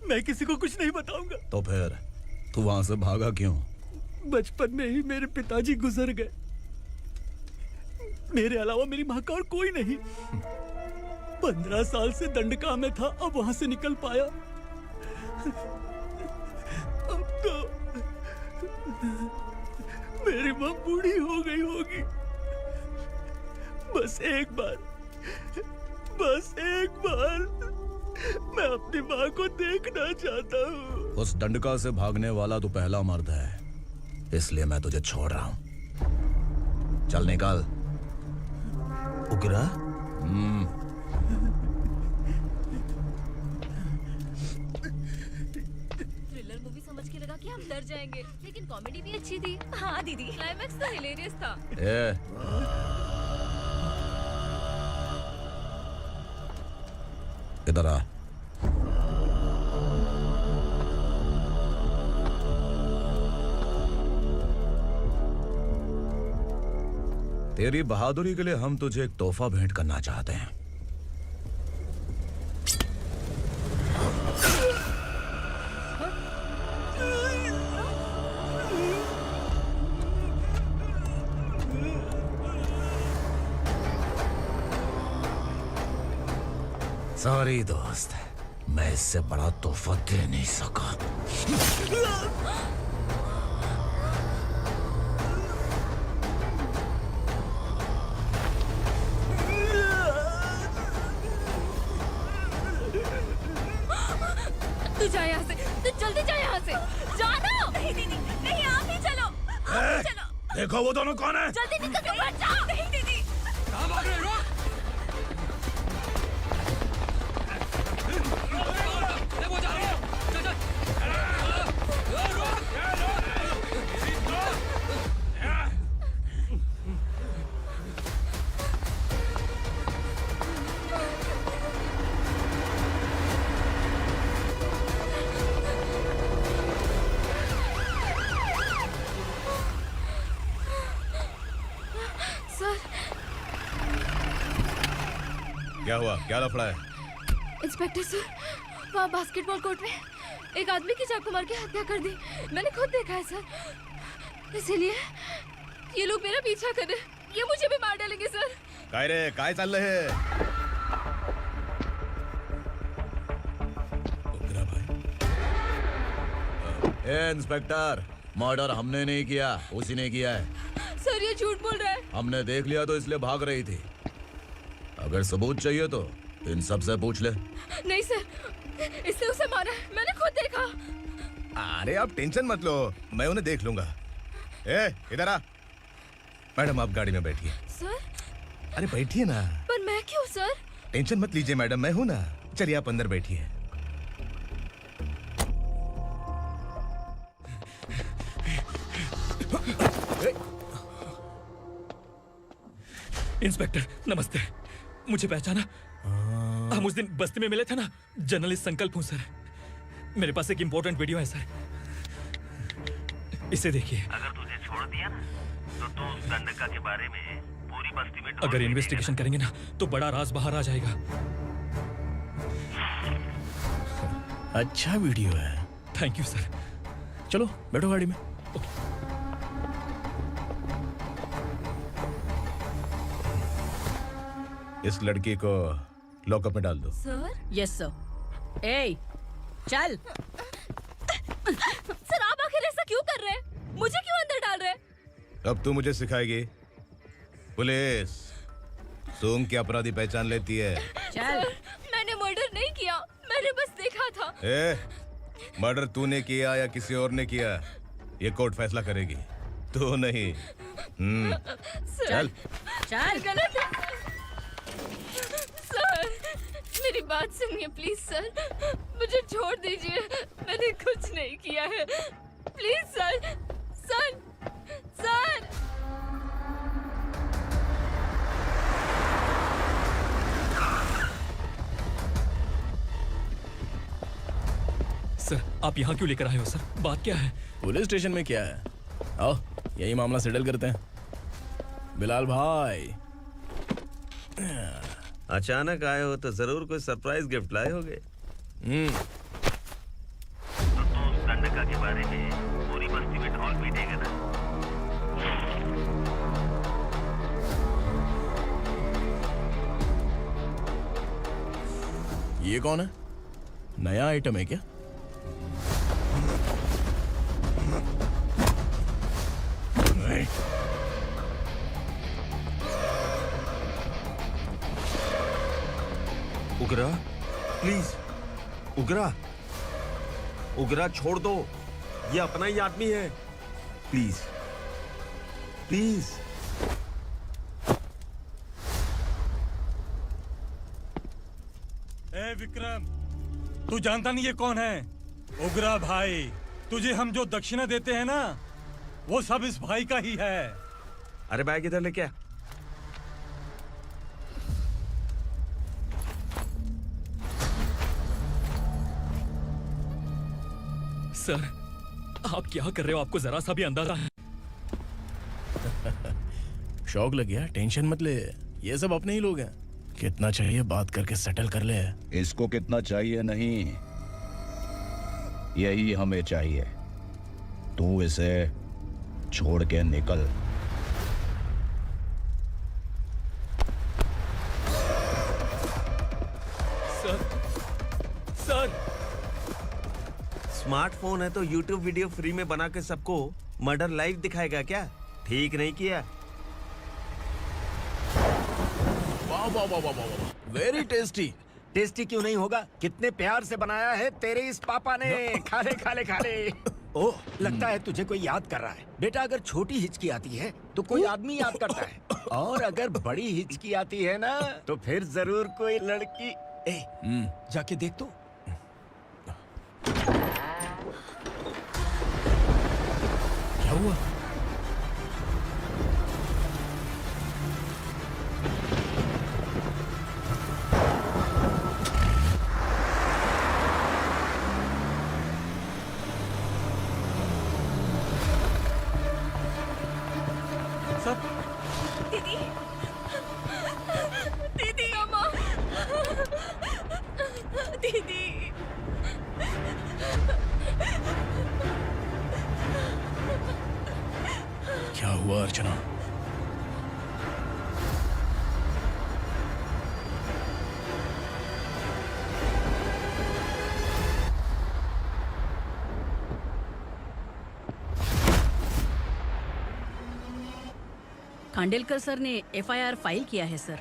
मैं किसी को कुछ नहीं बताऊंगा। तो फिर तू वहां से भागा क्यों? बचपन में ही मेरे पिताजी गुजर गए, मेरे अलावा मेरी माँ का और कोई नहीं। 15 साल से दंडका में था, अब वहां से निकल पाया। अब तो मेरी माँ बूढ़ी हो गई होगी। बस एक बार मैं अपनी माँ को देखना चाहता हूँ। उस दंडका से भागने वाला तू पहला मर्द है, इसलिए मैं तुझे छोड़ रहा हूँ। चल निकल। उग्रा? थ्रिलर मूवी समझ के लगा कि हम डर जाएंगे, लेकिन कॉमेडी भी अच्छी थी। हाँ दीदी, क्लाइमैक्स तो हिलेरियस था। इधर आ। तेरी बहादुरी के लिए हम तुझे एक तोहफा भेंट करना चाहते हैं। सॉरी दोस्त, मैं इससे बड़ा तोहफा दे नहीं सका। तू जा यहाँ से, तू जल्दी जा यहाँ से। जाना। नहीं दीदी, नहीं, आप ही चलो, आप ही चलो। देखो वो दोनों कौन है? जल्दी निकल के मत जाओ। नहीं दीदी। कहाँ भाग रहे हो? क्या हुआ? क्या लफड़ा है? इंस्पेक्टर सर, वहाँ बास्केटबॉल कोर्ट में एक आदमी की चाकू मार के हत्या कर दी। मैंने खुद देखा है सर, इसीलिए ये लोग मेरा पीछा कर रहे, ये मुझे भी मार डालेंगे सर। काय रे, काय चाललंय हे? ए इंस्पेक्टर, मर्डर हमने नहीं किया, उसी ने किया है। सर ये झूठ बोल रहा है। हमने देख लिया तो इसलिए भाग रही थी। अगर सबूत चाहिए तो इन सब से पूछ ले। नहीं सर, इसने उसे मारा है, मैंने खुद देखा। अरे आप टेंशन मत लो, मैं उन्हें देख लूंगा। ए, इधर आ। मैडम आप गाड़ी में बैठिए। सर? अरे बैठिए ना। पर मैं क्यों सर? टेंशन मत लीजिए मैडम, मैं हूं ना। चलिए आप अंदर बैठिए। इंस्पेक्टर नमस्ते, मुझे पहचाना? हम उस दिन बस्ती में मिले थे ना। जर्नलिस्ट संकल्प हूँ सर, मेरे पास एक इम्पोर्टेंट वीडियो है सर, इसे देखिए। अगर तुझे छोड़ दिया ना तो तू उस दंडका के बारे में पूरी बस्ती में अगर इन्वेस्टिगेशन करेंगे ना तो बड़ा राज बाहर आ जाएगा। अच्छा वीडियो है। Thank you sir. चलो बैठो गाड़ी में। इस लड़की को लॉकअप में डाल दो। सर? Yes sir. ए चल। सर आप आखिर ऐसा क्यों कर रहे हैं? मुझे क्यों अब तू मुझे सिखाएगी? पुलिस सूंघ के अपराधी पहचान लेती है। चल। मैंने मर्डर नहीं किया, मैंने बस देखा था। मर्डर तूने किया या किसी और ने किया, ये कोर्ट फैसला करेगी, तू नहीं। चल चल। गलत है सर, मेरी बात सुनिए प्लीज सर, मुझे छोड़ दीजिए, मैंने कुछ नहीं किया है, please sir. Sir sir sir, आप यहाँ क्यों लेकर आए हो सर? बात क्या है? पुलिस स्टेशन में क्या है? आओ यही मामला सेटल करते हैं। बिलाल भाई, अचानक आए हो तो जरूर कोई सरप्राइज गिफ्ट लाए होगे। तो गंडका के बारे में पूरी बस्ती में ढोल पीटेगा ना। ये कौन है? नया आइटम है क्या? उगरा, प्लीज उगरा, उगरा छोड़ दो, ये अपना ही आदमी है, प्लीज प्लीज। ए विक्रम, तू जानता नहीं ये कौन है? उगरा भाई। तुझे हम जो दक्षिणा देते हैं ना, वो सब इस भाई का ही है। अरे बैग इधर लेके आ। सर, आप क्या कर रहे हो? आपको जरा सा भी अंदाजा है? शौक लग गया? टेंशन मत ले, ये सब अपने ही लोग हैं। कितना चाहिए बात करके सेटल कर ले। इसको कितना चाहिए नहीं, यही हमें चाहिए। तू इसे छोड़ के निकल। Sir, sir. स्मार्टफोन है तो YouTube वीडियो फ्री में बना के सबको मर्डर लाइव दिखाएगा क्या? ठीक नहीं किया। वाह वाह वाह वाह वाह, वेरी टेस्टी। टेस्टी क्यों नहीं होगा? कितने प्यार से बनाया है तेरे इस पापा ने। खा ले खा ले खा ले। ओह, लगता है तुझे कोई याद कर रहा है। बेटा, अगर छोटी हिचकी आती है तो कोई आदमी याद करता है, और अगर बड़ी हिचकी आती है ना तो फिर जरूर कोई लड़की। जाके देख तो। क्या हुआ? दीदी, दीदी, अम्मा, दीदी। क्या हुआ अर्चना? खांडेलकर सर ने एफआईआर फाइल किया है सर।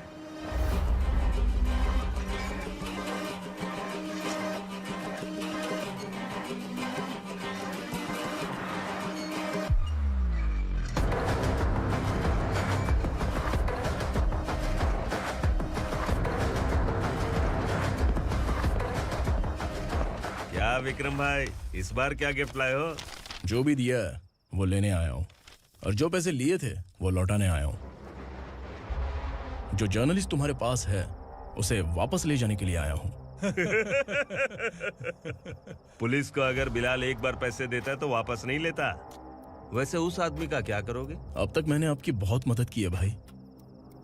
क्या विक्रम भाई, इस बार क्या गिफ्ट लाए हो? जो भी दिया है वो लेने आया हूँ, और जो पैसे लिए थे वो लौटाने आया हूँ। जो जर्नलिस्ट तुम्हारे पास है उसे वापस ले जाने के लिए आया हूँ। पुलिस को अगर बिलाल एक बार पैसे देता है तो वापस नहीं लेता। वैसे उस आदमी का क्या करोगे? अब तक मैंने आपकी बहुत मदद की है भाई,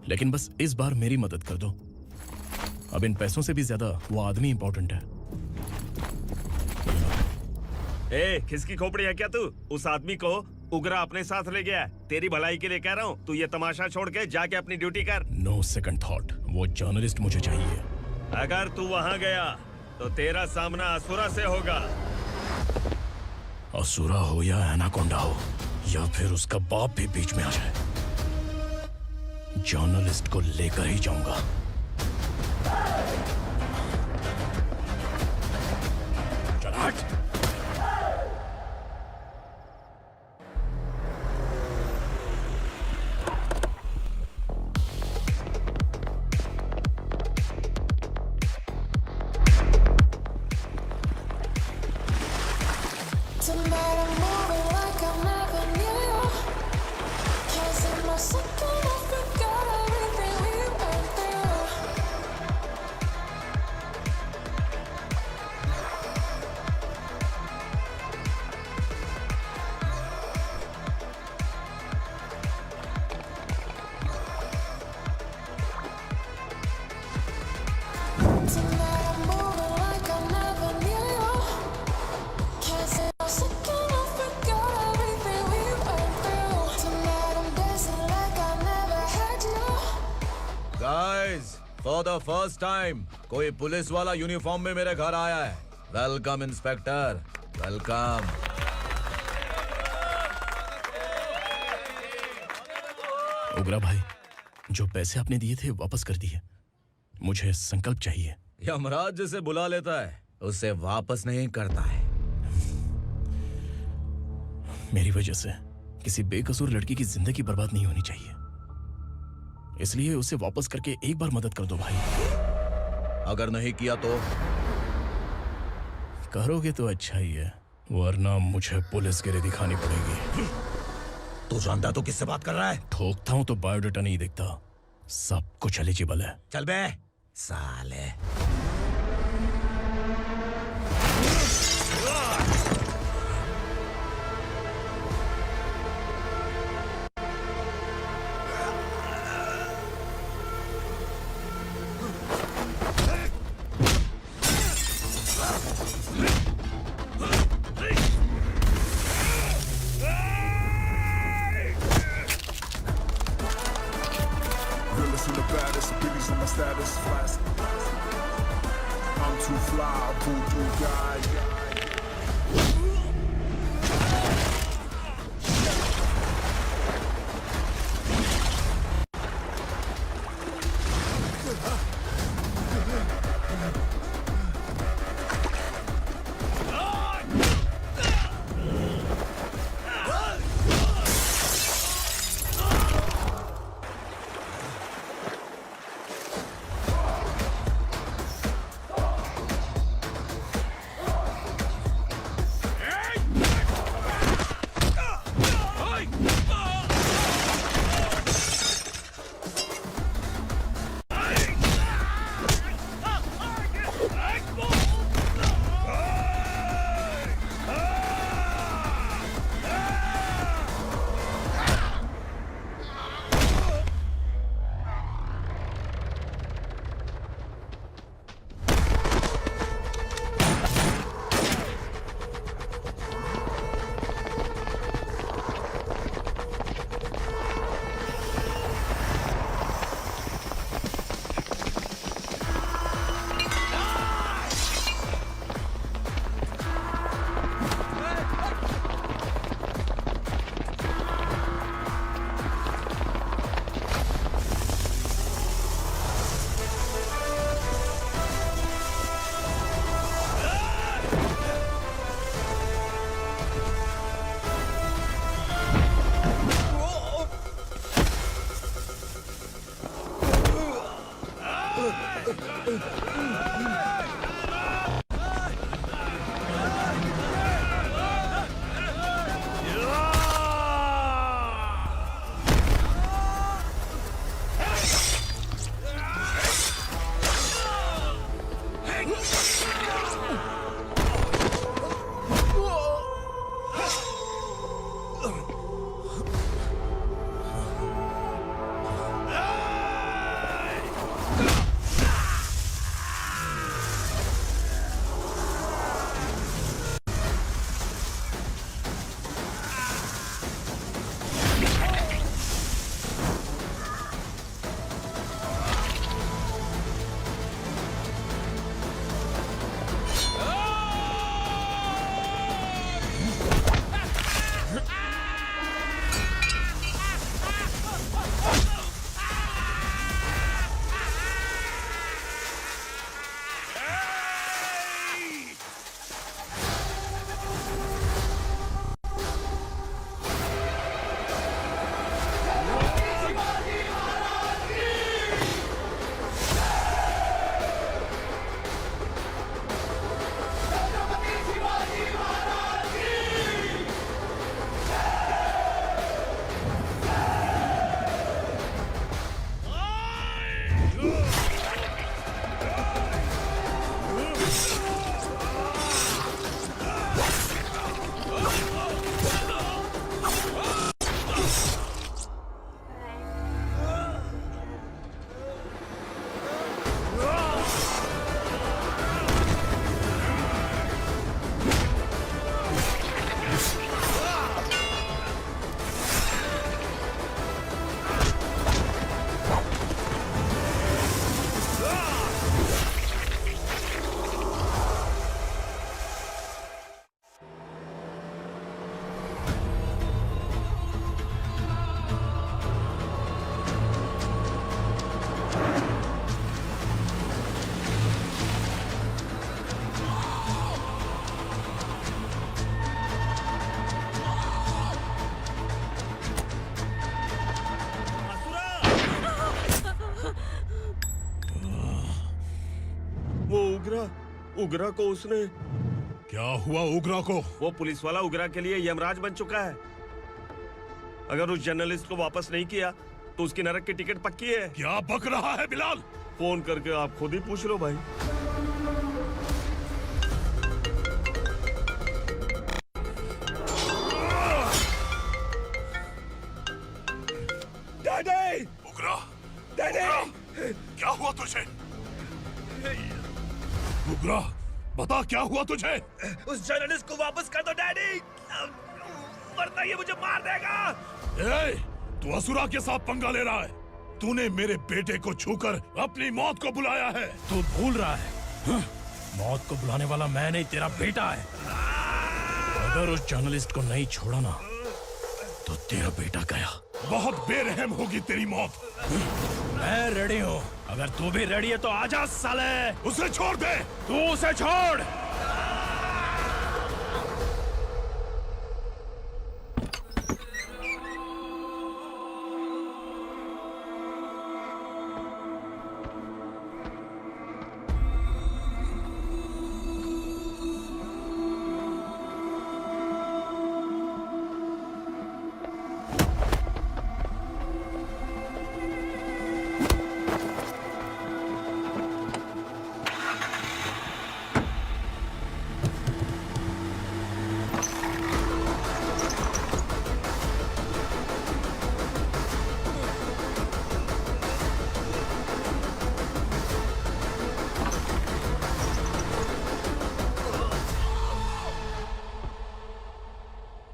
लेकिन बस इस बार मेरी मदद कर दो। अब इन पैसों से भी ज्यादा वो आदमी इंपॉर्टेंट है। ए, किसकी खोपड़ी है क्या तू? उस आदमी को उगरा अपने साथ ले गया। तेरी भलाई के लिए कह रहा हूँ, तू ये तमाशा छोड़ के जाके अपनी ड्यूटी कर। नो सेकंड थॉट, वो जर्नलिस्ट मुझे चाहिए। अगर तू वहाँ गया तो तेरा सामना असुरा से होगा। असुरा हो या एनाकोंडा हो, या फिर उसका बाप भी बीच में आ जाए, जर्नलिस्ट को लेकर ही जाऊंगा। चल हट। फॉर द फर्स्ट टाइम कोई पुलिस वाला यूनिफॉर्म में मेरे घर आया है। Welcome inspector, welcome. उग्रा भाई, जो पैसे आपने दिए थे वापस कर दिए। मुझे संकल्प चाहिए। यमराज जिसे बुला लेता है उसे वापस नहीं करता है। मेरी वजह से किसी बेकसूर लड़की की जिंदगी बर्बाद नहीं होनी चाहिए, इसलिए उसे वापस करके एक बार मदद कर दो भाई। अगर नहीं किया तो? करोगे तो अच्छा ही है, वरना मुझे पुलिसगिरी दिखानी पड़ेगी। तू जानता तो किससे बात कर रहा है? ठोकता हूं तो बायोडाटा नहीं दिखता, सब कुछ एलिजिबल है। चल बे साले। उग्रा को उसने। क्या हुआ उग्रा को? वो पुलिस वाला उग्रा के लिए यमराज बन चुका है। अगर उस जर्नलिस्ट को वापस नहीं किया तो उसकी नरक की टिकट पक्की है। क्या बक रहा है बिलाल? फोन करके आप खुद ही पूछ लो भाई। डैडी! उग्रा! डैडी! क्या हुआ तुझे? उग्रा, बता क्या हुआ तुझे? उस जर्नलिस्ट को वापस कर दो डैडी, वरना ये मुझे मार देगा। ए, तू असुरा के साथ पंगा ले रहा है। तूने मेरे बेटे को छूकर अपनी मौत को बुलाया है। तू भूल रहा है, मौत को बुलाने वाला मैं नहीं, तेरा बेटा है। अगर उस जर्नलिस्ट को नहीं छोड़ा ना तो तेरा बेटा गया। बहुत बेरहम होगी तेरी मौत। मैं रेडी हूँ, अगर तू भी रेडी है तो आजा साले। उसे छोड़ दे। तू उसे छोड़।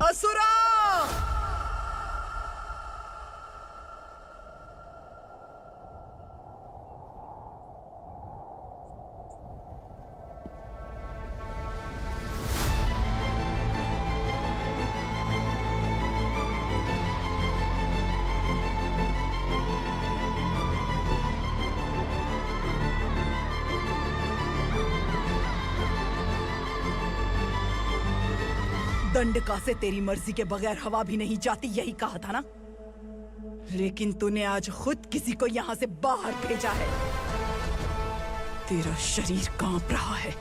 असुरा! दंडका से तेरी मर्जी के बगैर हवा भी नहीं जाती, यही कहा था ना? लेकिन तूने आज खुद किसी को यहाँ से बाहर भेजा है। तेरा शरीर कांप रहा है।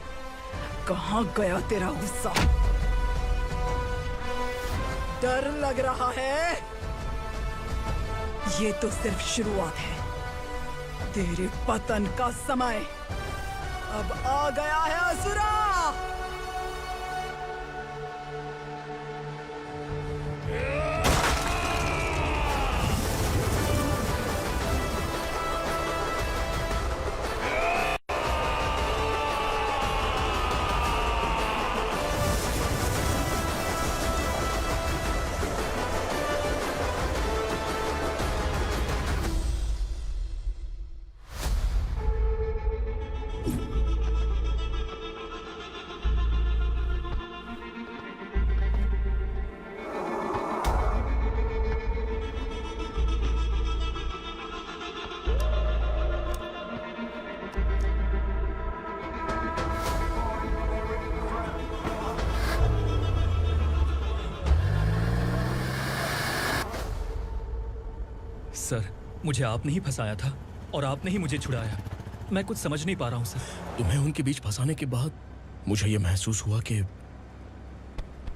कहाँ गया तेरा गुस्सा? डर लग रहा है? ये तो सिर्फ शुरुआत है। तेरे पतन का समय अब आ गया है असुरा। सर, मुझे आपने ही फंसाया था और आपने ही मुझे छुड़ाया। मैं कुछ समझ नहीं पा रहा हूँ सर। तुम्हें उनके बीच फंसाने के बाद मुझे यह महसूस हुआ कि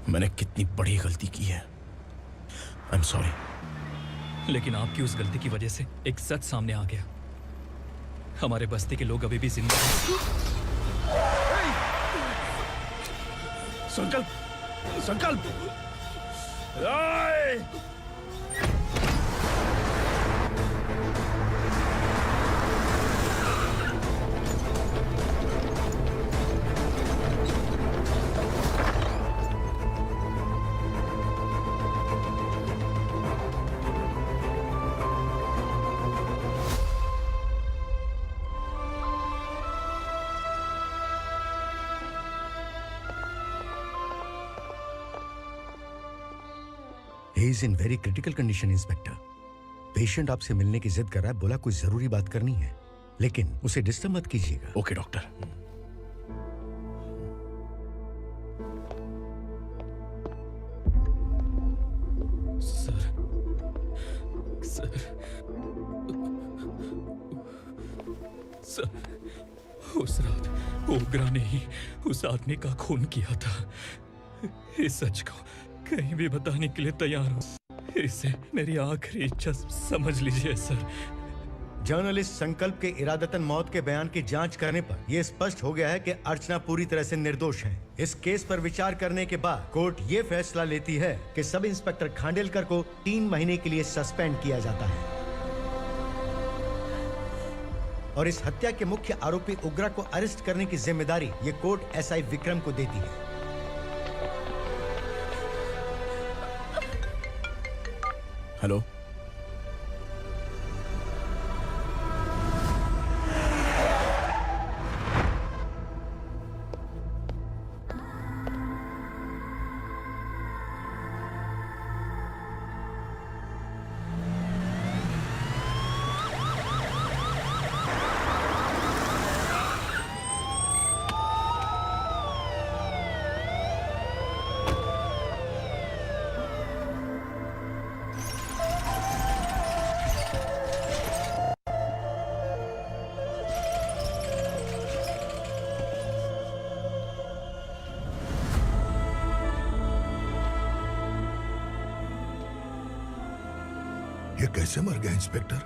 मैंने कितनी बड़ी गलती की है। I am sorry. लेकिन आपकी उस गलती की वजह से एक सच सामने आ गया। हमारे बस्ती के लोग अभी भी जिंदा हैं। संकल्प, संकल्प। He is in very critical condition, inspector. Patient आपसे मिलने की जिद कर रहा है, बोला कोई जरूरी बात करनी है, लेकिन उसे डिस्टर्ब मत कीजिएगा। Okay doctor. सर, उस रात ओग्रा ने ही उस आदमी का खून किया था। इस सच को कहीं भी बताने के लिए तैयार हूँ। इसे मेरी आखिरी इच्छा समझ लीजिए सर। जर्नलिस्ट संकल्प के इरादतन मौत के बयान की जांच करने पर यह स्पष्ट हो गया है कि अर्चना पूरी तरह से निर्दोष है। इस केस पर विचार करने के बाद कोर्ट ये फैसला लेती है कि सब इंस्पेक्टर खांडेलकर को 3 महीने के लिए सस्पेंड किया जाता है और इस हत्या के मुख्य आरोपी उग्रा को अरेस्ट करने की जिम्मेदारी ये कोर्ट एसआई विक्रम को देती है। हेलो, ये कैसे मर गया इंस्पेक्टर?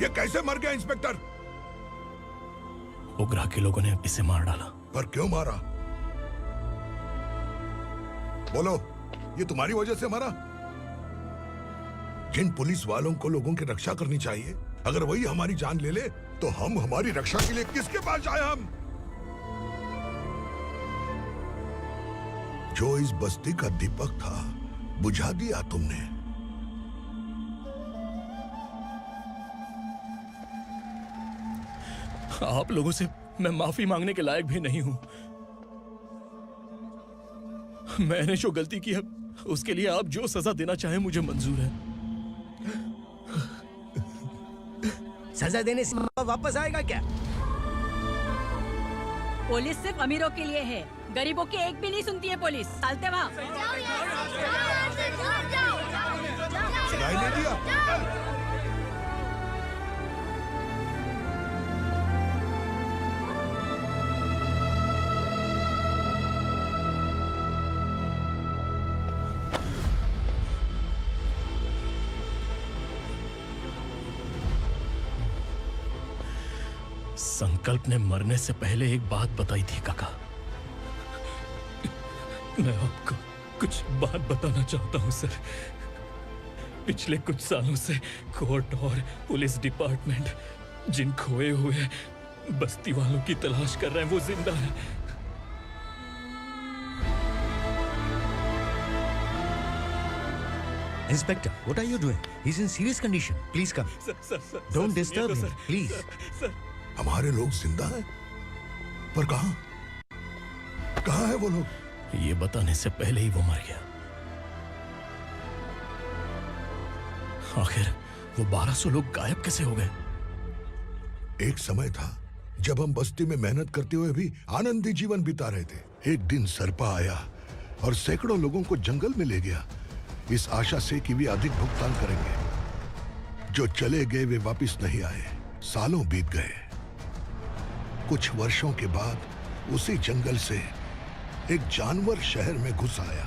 ये कैसे मर गया इंस्पेक्टर? उग्रा के लोगों ने इसे मार डाला। पर क्यों मारा? बोलो, ये तुम्हारी वजह से मरा? जिन पुलिस वालों को लोगों की रक्षा करनी चाहिए, अगर वही हमारी जान ले ले तो हम हमारी रक्षा के लिए किसके पास जाए? हम जो इस बस्ती का दीपक था बुझा दिया तुमने। आप लोगों से मैं माफी मांगने के लायक भी नहीं हूं। मैंने जो गलती की है उसके लिए आप जो सजा देना चाहें मुझे मंजूर है। सजा देने से वापस आएगा क्या? पुलिस सिर्फ अमीरों के लिए है, गरीबों की एक भी नहीं सुनती है पुलिस। चलते वहाँ। सुनाई नहीं दिया? संकल्प ने मरने से पहले एक बात बताई थी काका। मैं आपको कुछ बात बताना चाहता हूं सर। पिछले कुछ सालों से कोर्ट और पुलिस डिपार्टमेंट जिन खोए हुए बस्ती वालों की तलाश कर रहे हैं वो जिंदा है। Inspector, what are you doing? He's in serious condition. Please come. Sir, Don't disturb him, please. हमारे लोग जिंदा हैं? पर कहां? कहां है वो लोग? ये बताने से पहले ही वो मर गया। आखिर वो 1200 लोग गायब कैसे हो गए? एक समय था जब हम बस्ती में मेहनत करते हुए भी आनंदी जीवन बिता रहे थे। एक दिन सरपा आया और सैकड़ों लोगों को जंगल में ले गया, इस आशा से कि वे अधिक भुगतान करेंगे। जो चले गए वे वापस नहीं आए। सालों बीत गए। कुछ वर्षों के बाद उसी जंगल से एक जानवर शहर में घुस आया।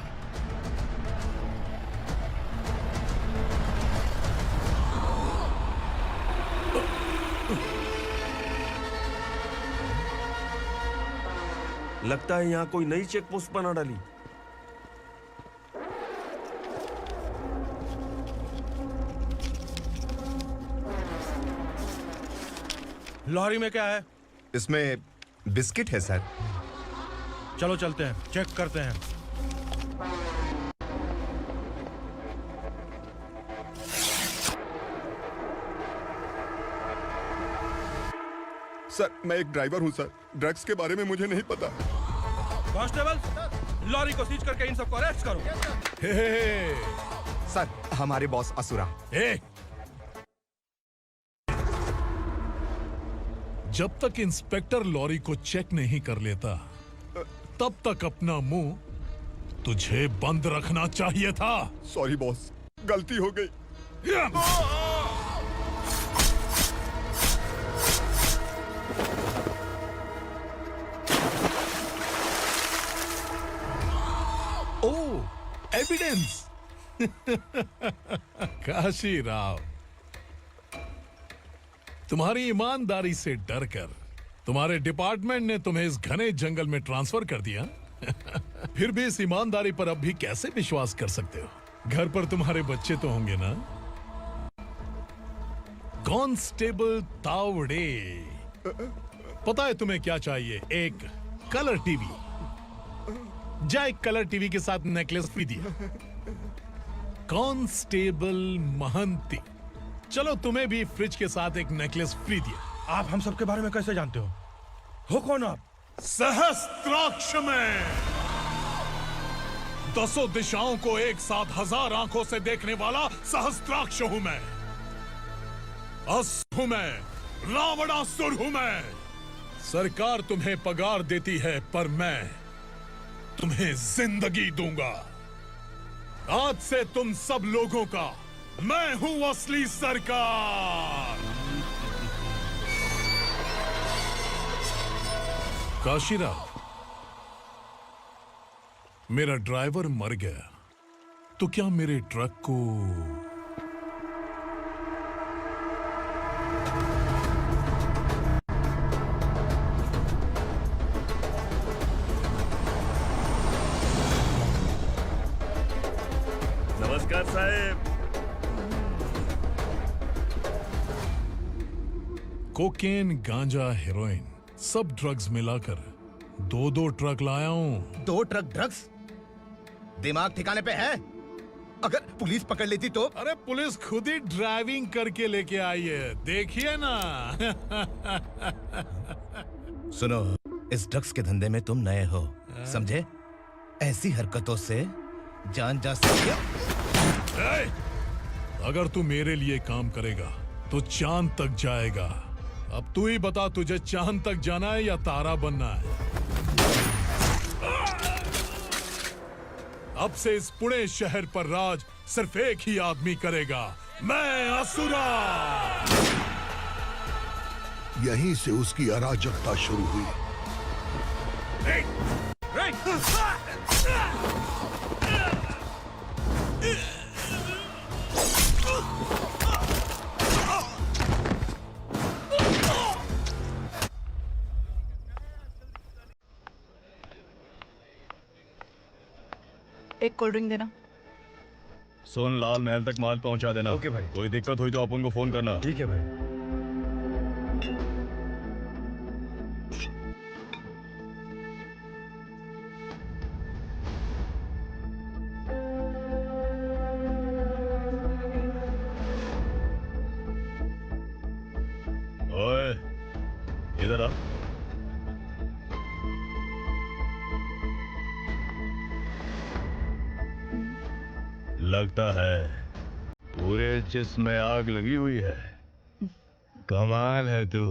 लगता है यहाँ कोई नई चेक पोस्ट बना डाली। लॉरी में क्या है? इसमें बिस्किट है सर। चलो चलते हैं, चेक करते हैं। सर, मैं एक ड्राइवर हूं सर। ड्रग्स के बारे में मुझे नहीं पता। कांस्टेबल, लॉरी को सीज करके इन सबको अरेस्ट करो। सर, हमारे बॉस असुरा। जब तक इंस्पेक्टर लॉरी को चेक नहीं कर लेता तब तक अपना मुंह तुझे बंद रखना चाहिए था। सॉरी बॉस, गलती हो गई। ओह, एविडेंस। काशी राव, तुम्हारी ईमानदारी से डरकर तुम्हारे डिपार्टमेंट ने तुम्हें इस घने जंगल में ट्रांसफर कर दिया। फिर भी इस ईमानदारी पर अब भी कैसे विश्वास कर सकते हो? घर पर तुम्हारे बच्चे तो होंगे ना? कांस्टेबल तावड़े, पता है तुम्हें क्या चाहिए? एक कलर टीवी। जा एक कलर टीवी के साथ नेकलेस भी दिया। कांस्टेबल महंती, चलो तुम्हें भी फ्रिज के साथ एक नेकलेस फ्री दिया। आप हम सब के बारे में कैसे जानते हो कौन आप? सहस्त्राक्ष में 10 दिशाओं को एक साथ 1000 आंखों से देखने वाला सहस्त्राक्ष हूं मैं। असुर हूं मैं, रावणासुर हूं मैं। सरकार तुम्हें पगार देती है, पर मैं तुम्हें जिंदगी दूंगा। आज से तुम सब लोगों का मैं हूं असली सरकार। काशीराव, मेरा ड्राइवर मर गया, तो क्या मेरे ट्रक को नमस्कार साहब। कोकेन, गांजा, हेरोइन, सब ड्रग्स मिलाकर 2 ट्रक लाया हूं। 2 ट्रक ड्रग्स? दिमाग ठिकाने पे है? अगर पुलिस पकड़ लेती तो? अरे पुलिस खुद ही ड्राइविंग करके लेके आई है, देखिए ना। सुनो, इस ड्रग्स के धंधे में तुम नए हो, समझे? ऐसी हरकतों से जान जा सकती है। अगर तू मेरे लिए काम करेगा तो चांद तक जाएगा। अब तू ही बता, तुझे चांद तक जाना है या तारा बनना है? अब से इस पुणे शहर पर राज सिर्फ एक ही आदमी करेगा, मैं असुरा। यहीं से उसकी अराजकता शुरू हुई। एक कोल्ड ड्रिंक देना। सोनलाल महल तक माल पहुंचा देना। ओके भाई। कोई दिक्कत हुई तो अपन को फोन करना। ठीक है भाई। ओए, इधर आ। लगता है पूरे जिस्म में आग लगी हुई है। कमाल है तू।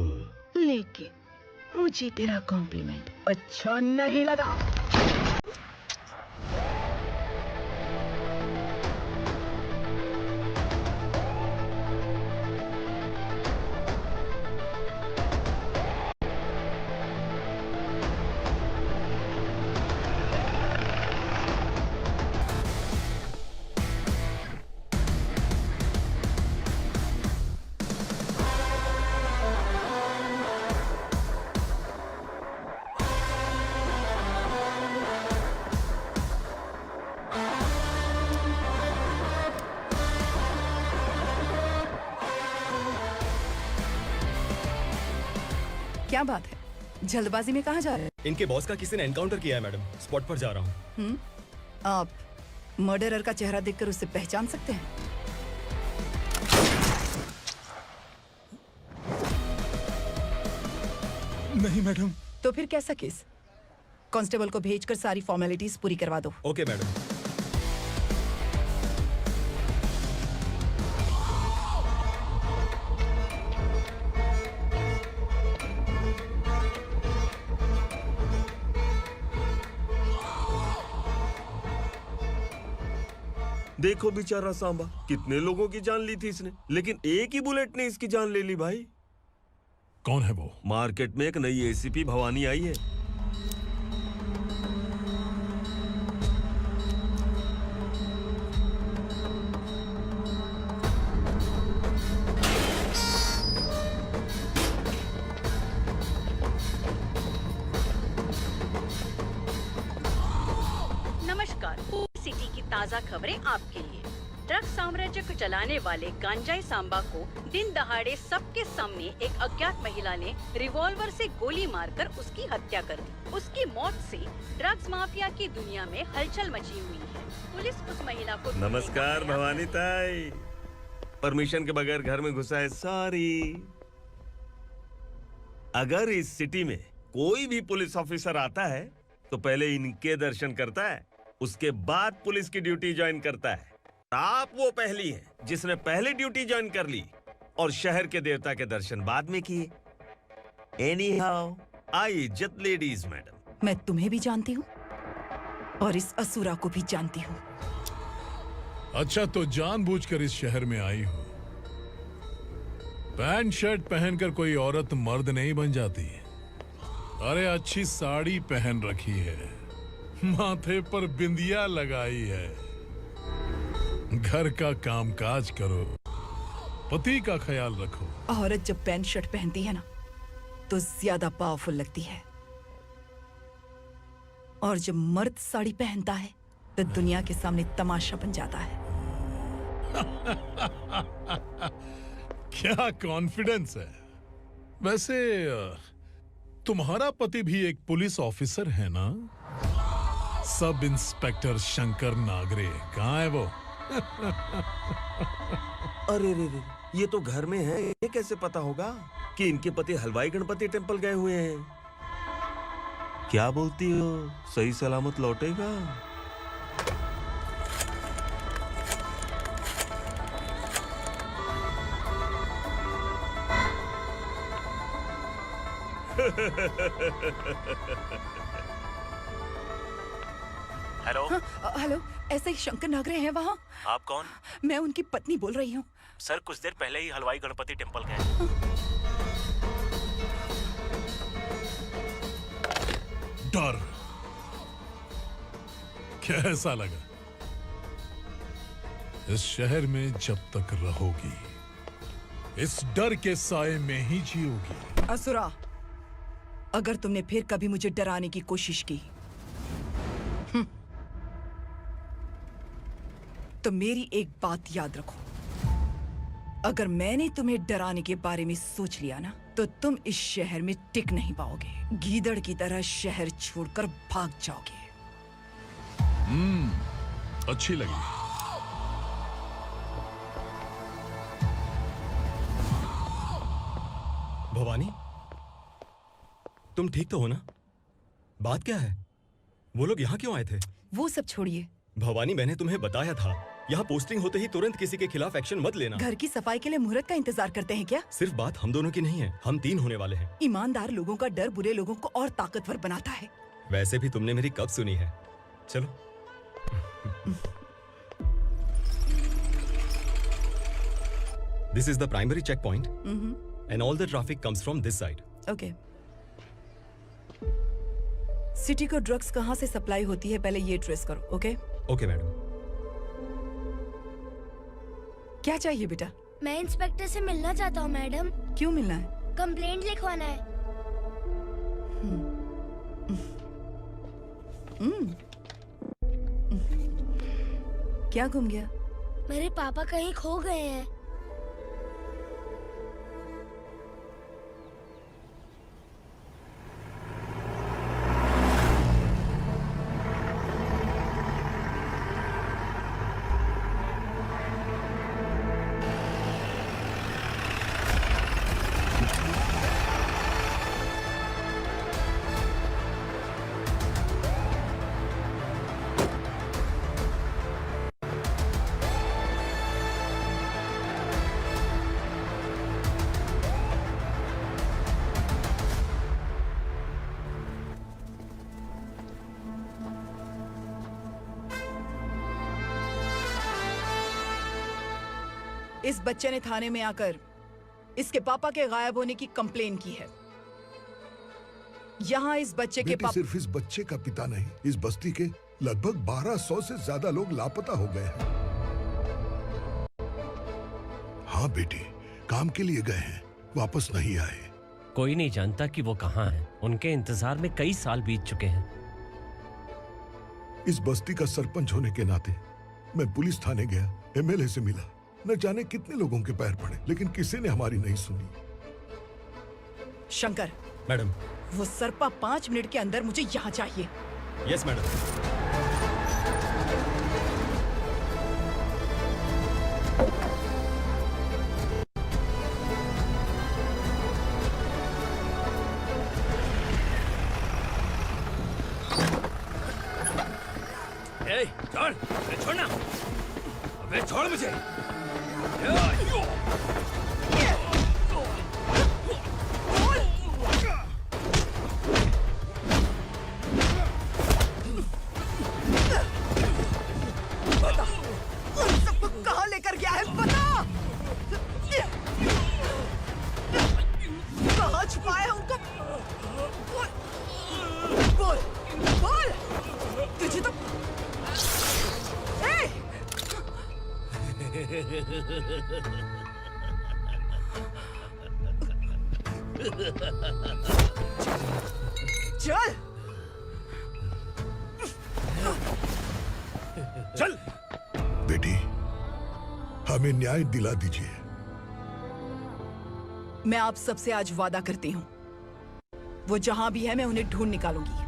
लेकिन मुझे तेरा कॉम्प्लीमेंट अच्छा नहीं लगा। क्या बात है, जल्दबाजी में कहाँ जा रहे हैं? इनके बॉस का किसी ने एनकाउंटर किया है मैडम, स्पॉट पर जा रहा हूँ। आप मर्डरर का चेहरा देखकर उसे पहचान सकते हैं? नहीं मैडम। तो फिर कैसा केस? कांस्टेबल को भेजकर सारी फॉर्मेलिटीज पूरी करवा दो। Okay madam. देखो बेचारा सांबा, कितने लोगों की जान ली थी इसने, लेकिन एक ही बुलेट ने इसकी जान ले ली भाई। कौन है वो? मार्केट में एक नई एसीपी भवानी आई है। ताज़ा खबरें आपके लिए। ड्रग्स साम्राज्य को चलाने वाले गांजाई सांबा को दिन दहाड़े सबके सामने एक अज्ञात महिला ने रिवॉल्वर से गोली मारकर उसकी हत्या कर दी। उसकी मौत से ड्रग्स माफिया की दुनिया में हलचल मची हुई है। पुलिस उस महिला को नमस्कार भवानी ताई। परमिशन के बगैर घर में घुसा है, सॉरी। अगर इस सिटी में कोई भी पुलिस ऑफिसर आता है तो पहले इनके दर्शन करता है, उसके बाद पुलिस की ड्यूटी ज्वाइन करता है। आप वो पहली हैं जिसने पहले ड्यूटी ज्वाइन कर ली और शहर के देवता के दर्शन बाद में किए। एनीहाउ, आई इज्जत लेडीज मैडम। मैं तुम्हें भी जानती हूँ और इस असुरा को भी जानती हूँ। अच्छा, तो जानबूझकर इस शहर में आई हो। पैंट शर्ट पहनकर कोई औरत मर्द नहीं बन जाती। अरे अच्छी साड़ी पहन रखी है, माथे पर बिंदिया लगाई है, घर का कामकाज करो, पति का ख्याल रखो। औरत जब पैंट शर्ट पहनती है ना तो ज्यादा पावरफुल लगती है, और जब मर्द साड़ी पहनता है तो दुनिया के सामने तमाशा बन जाता है। क्या कॉन्फिडेंस है। वैसे तुम्हारा पति भी एक पुलिस ऑफिसर है ना? सब इंस्पेक्टर शंकर नागरे कहाँ है वो? अरे रे रे, ये तो घर में है, ये कैसे पता होगा कि इनके पति हलवाई गणपति टेम्पल गए हुए हैं? क्या बोलती हो, सही सलामत लौटेगा? हेलो। हेलो, ऐसे ही शंकर नागरे हैं वहाँ? आप कौन? मैं उनकी पत्नी बोल रही हूँ। सर, कुछ देर पहले ही हलवाई गणपति टेम्पल गए। डर कैसा लगा? इस शहर में जब तक रहोगी इस डर के साए में ही जियोगी। असुरा, अगर तुमने फिर कभी मुझे डराने की कोशिश की तो मेरी एक बात याद रखो, अगर मैंने तुम्हें डराने के बारे में सोच लिया ना तो तुम इस शहर में टिक नहीं पाओगे। गीदड़ की तरह शहर छोड़कर भाग जाओगे। अच्छी लगी। भवानी, तुम ठीक तो हो ना? बात क्या है? वो लोग यहाँ क्यों आए थे? वो सब छोड़िए भवानी, मैंने तुम्हें बताया था यहाँ पोस्टिंग होते ही तुरंत किसी के खिलाफ एक्शन मत लेना। घर की सफाई के लिए मुहूर्त का इंतजार करते हैं क्या? सिर्फ बात हम दोनों की नहीं है, हम 3 होने वाले हैं। ईमानदार लोगों का डर बुरे लोगों को और ताकतवर बनाता है। वैसे भी तुमने मेरी कब सुनी है। चलो। This is the primary checkpoint, and all the traffic comes from this side. Okay. City को ड्रग्स कहाँ से सप्लाई होती है पहले ये ट्रेस करो, ओके? Okay madam. क्या चाहिए बेटा? मैं इंस्पेक्टर से मिलना चाहता हूँ मैडम। क्यों मिलना है? कंप्लेंट लिखवाना है। क्या गुम गया? मेरे पापा कहीं खो गए हैं। इस बच्चे ने थाने में आकर इसके पापा के गायब होने की कंप्लेन की है। यहाँ इस बच्चे के पापा सिर्फ इस बच्चे का पिता नहीं, इस बस्ती के लगभग 1200 से ज्यादा लोग लापता हो गए हैं। हाँ बेटी, काम के लिए गए हैं, वापस नहीं आए। कोई नहीं जानता कि वो कहाँ हैं। उनके इंतजार में कई साल बीत चुके हैं। इस बस्ती का सरपंच होने के नाते मैं पुलिस थाने गया, एमएलए से मिला, न जाने कितने लोगों के पैर पड़े, लेकिन किसी ने हमारी नहीं सुनी। शंकर, मैडम। वो सरपा 5 मिनट के अंदर मुझे यहाँ चाहिए। Yes madam. छोड़, छोड़ना, अबे छोड़ मुझे। बता, उन सबको कहाँ लेकर गया है बता। कहाँ छुपाया है उनको? बोल, बोल, तुझे तो चल चल बेटी, हमें न्याय दिला दीजिए। मैं आप सबसे आज वादा करती हूँ, वो जहां भी है मैं उन्हें ढूंढ निकालूंगी।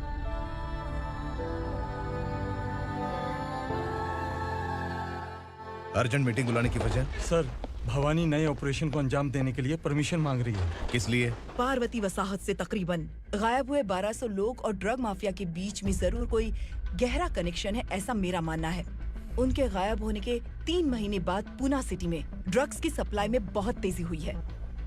अर्जेंट मीटिंग बुलाने की वजह? सर, भवानी नए ऑपरेशन को अंजाम देने के लिए परमिशन मांग रही है। किस लिए? पार्वती वसाहत से तकरीबन गायब हुए 1200 लोग और ड्रग माफिया के बीच में जरूर कोई गहरा कनेक्शन है, ऐसा मेरा मानना है। उनके गायब होने के 3 महीने बाद पूना सिटी में ड्रग्स की सप्लाई में बहुत तेजी हुई है।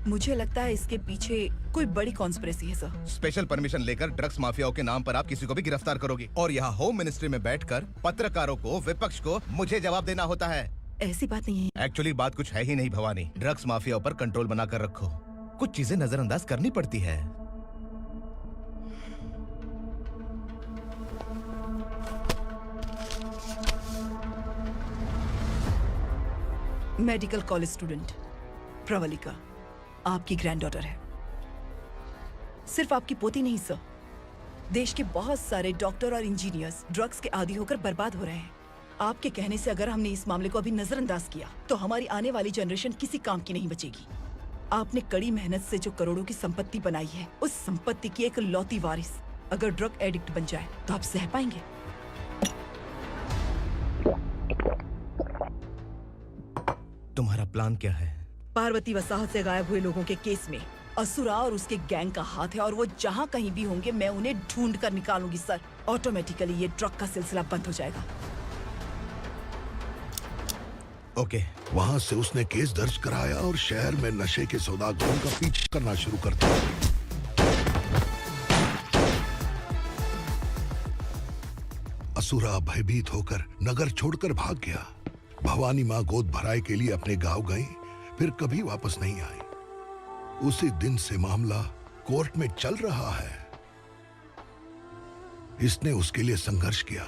मुझे लगता है इसके पीछे कोई बड़ी कॉन्स्पिरेसी है सर। स्पेशल परमिशन लेकर ड्रग्स माफियाओं के नाम पर आप किसी को भी गिरफ्तार करोगे और यहाँ होम मिनिस्ट्री में बैठकर पत्रकारों को, विपक्ष को मुझे जवाब देना होता है। ऐसी बात नहीं है। एक्चुअली बात कुछ है ही नहीं भवानी। ड्रग्स माफिया पर कंट्रोल बनाकर रखो, कुछ चीजें नजरअंदाज करनी पड़ती है। मेडिकल कॉलेज स्टूडेंट प्रवलिका आपकी ग्रैंडडॉटर है। सिर्फ आपकी पोती नहीं सर, देश के बहुत सारे डॉक्टर और इंजीनियर्स ड्रग्स के आदी होकर बर्बाद हो रहे हैं। आपके कहने से अगर हमने इस मामले को अभी नजरअंदाज किया तो हमारी आने वाली जनरेशन किसी काम की नहीं बचेगी। आपने कड़ी मेहनत से जो करोड़ों की संपत्ति बनाई है, उस संपत्ति की एक लौती वारिस अगर ड्रग एडिक्ट बन जाए तो आप सह पाएंगे? तुम्हारा प्लान क्या है? पार्वती वसाहत से गायब हुए लोगों के केस में असुरा और उसके गैंग का हाथ है और वो जहाँ कहीं भी होंगे मैं उन्हें ढूंढ कर निकालूंगी सर। ऑटोमेटिकली ये ड्रग का सिलसिला बंद हो जाएगा। ओके। वहाँ से उसने केस दर्ज कराया और शहर में नशे के सौदागरों का पीछा करना शुरू कर दिया। असुरा भयभीत होकर नगर छोड़कर भाग गया। भवानी माँ गोद भराई के लिए अपने गांव गई, फिर कभी वापस नहीं आई। उसी दिन से मामला कोर्ट में चल रहा है। इसने उसके लिए संघर्ष किया।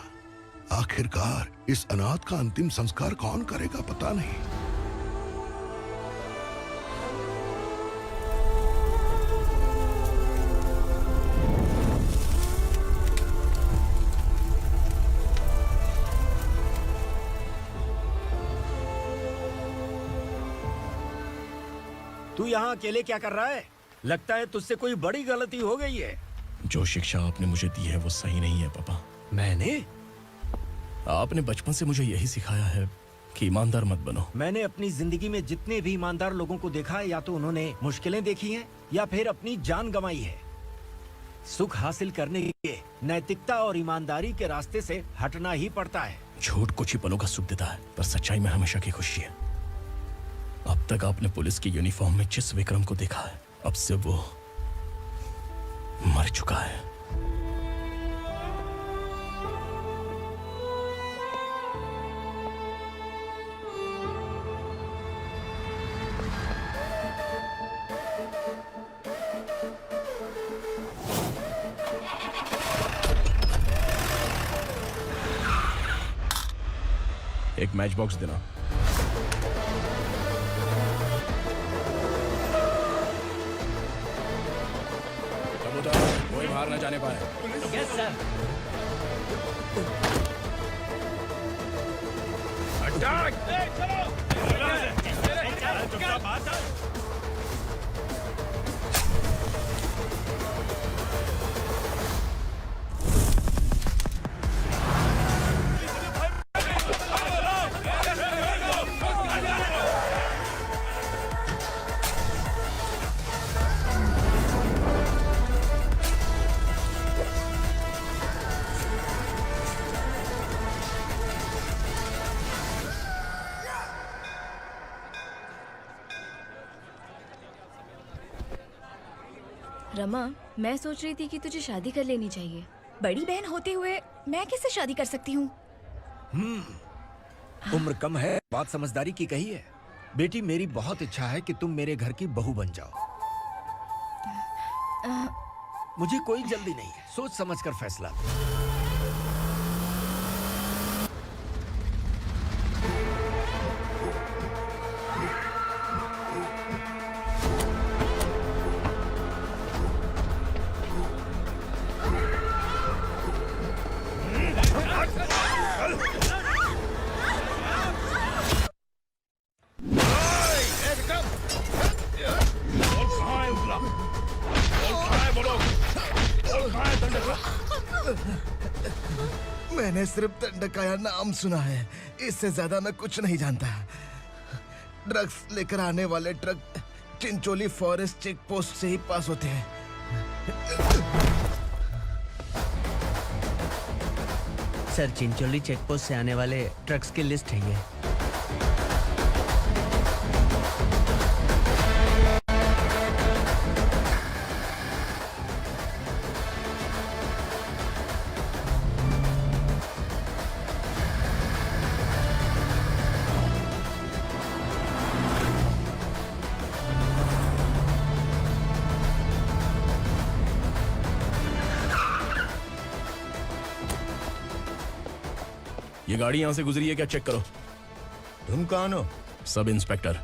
आखिरकार इस अनाथ का अंतिम संस्कार कौन करेगा पता नहीं। तू यहाँ अकेले क्या कर रहा है? लगता है तुझसे कोई बड़ी गलती हो गई है। जो शिक्षा आपने मुझे दी है वो सही नहीं है पापा। मैंने? आपने बचपन से मुझे यही सिखाया है कि ईमानदार मत बनो। मैंने अपनी जिंदगी में जितने भी ईमानदार लोगों को देखा है, या तो उन्होंने मुश्किलें देखी हैं या फिर अपनी जान गंवाई है। सुख हासिल करने के लिए नैतिकता और ईमानदारी के रास्ते से हटना ही पड़ता है। झूठ कुछ ही पलों का सुख देता है, पर सच्चाई में हमेशा की खुशी है। अब तक आपने पुलिस की यूनिफॉर्म में जिस विक्रम को देखा है, अब से वो मर चुका है। एक मैच बॉक्स देना। कोई बाहर न जाने पाए। Yes sir. रमा, मैं सोच रही थी कि तुझे शादी कर लेनी चाहिए। बड़ी बहन होते हुए मैं कैसे शादी कर सकती हूँ? उम्र कम है, बात समझदारी की कही है। बेटी, मेरी बहुत इच्छा है कि तुम मेरे घर की बहू बन जाओ। मुझे कोई जल्दी नहीं है, सोच समझकर फैसला। मैंने सिर्फ दंडकाया नाम सुना है, इससे ज्यादा मैं कुछ नहीं जानता। ड्रग्स लेकर आने वाले truck Chincholi forest check post से ही पास होते हैं। सर, चिंचोली चेक पोस्ट से आने वाले ट्रक्स की लिस्ट है ये। ये गाड़ी यहां से गुजरी है क्या, चेक करो। तुम कौन हो? Sub inspector.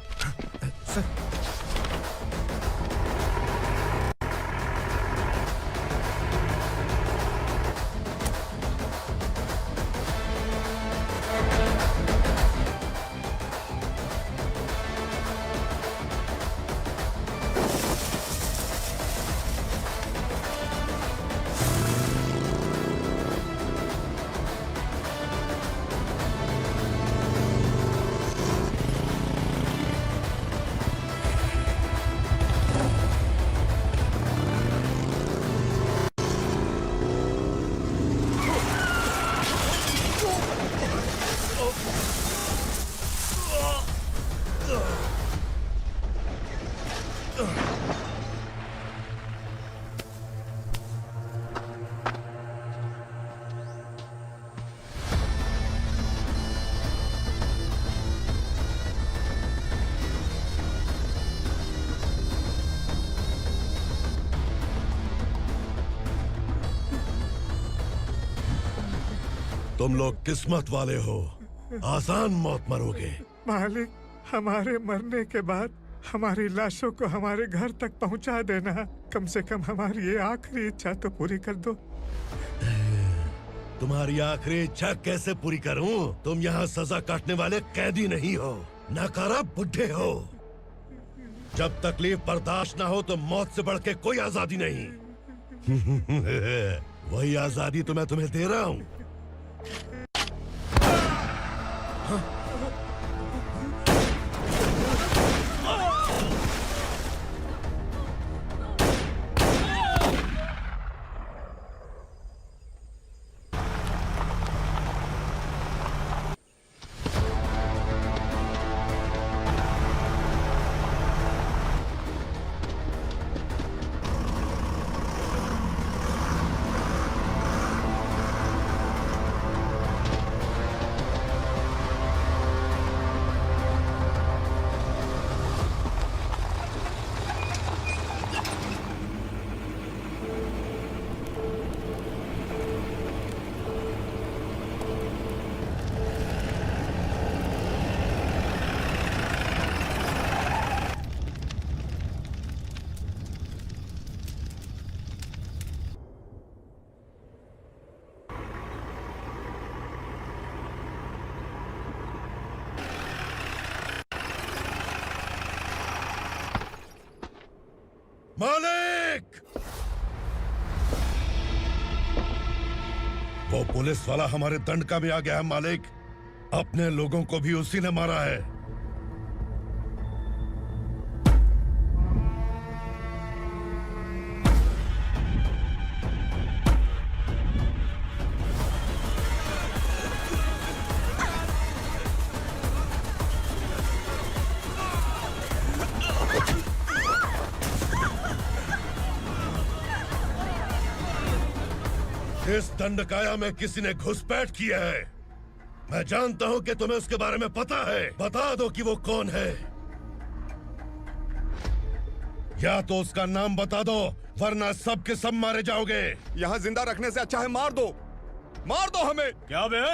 तुम लोग किस्मत वाले हो, आसान मौत मरोगे। मालिक, हमारे मरने के बाद हमारी लाशों को हमारे घर तक पहुंचा देना। कम से कम हमारी ये आखिरी इच्छा तो पूरी कर दो। तुम्हारी आखिरी इच्छा कैसे पूरी करूं? तुम यहाँ सजा काटने वाले कैदी नहीं हो, नाकारा बुड्ढे हो। जब तकलीफ बर्दाश्त ना हो तो मौत से बढ़ के कोई आजादी नहीं। वही आजादी तो मैं तुम्हें दे रहा हूँ। मालिक! वो पुलिस वाला हमारे दंड का भी आ गया है मालिक। अपने लोगों को भी उसी ने मारा है। इस दंडकाया में किसी ने घुसपैठ किया है। मैं जानता हूं कि तुम्हें उसके बारे में पता है। बता दो कि वो कौन है, या तो उसका नाम बता दो, वरना सब के सब मारे जाओगे। यहाँ जिंदा रखने से अच्छा है मार दो हमें। क्या बे?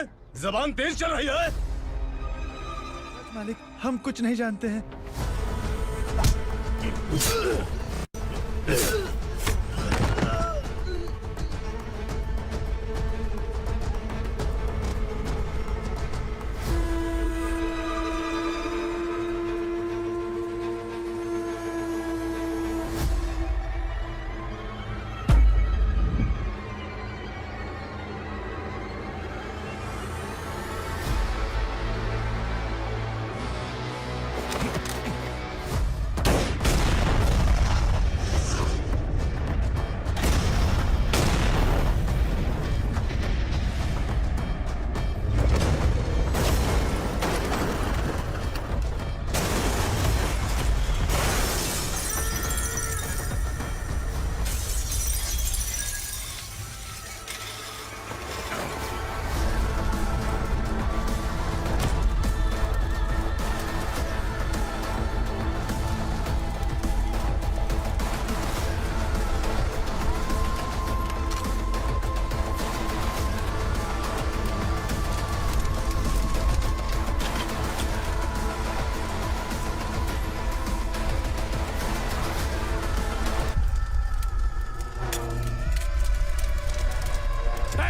जबान तेज चल रही है। मालिक, हम कुछ नहीं जानते हैं।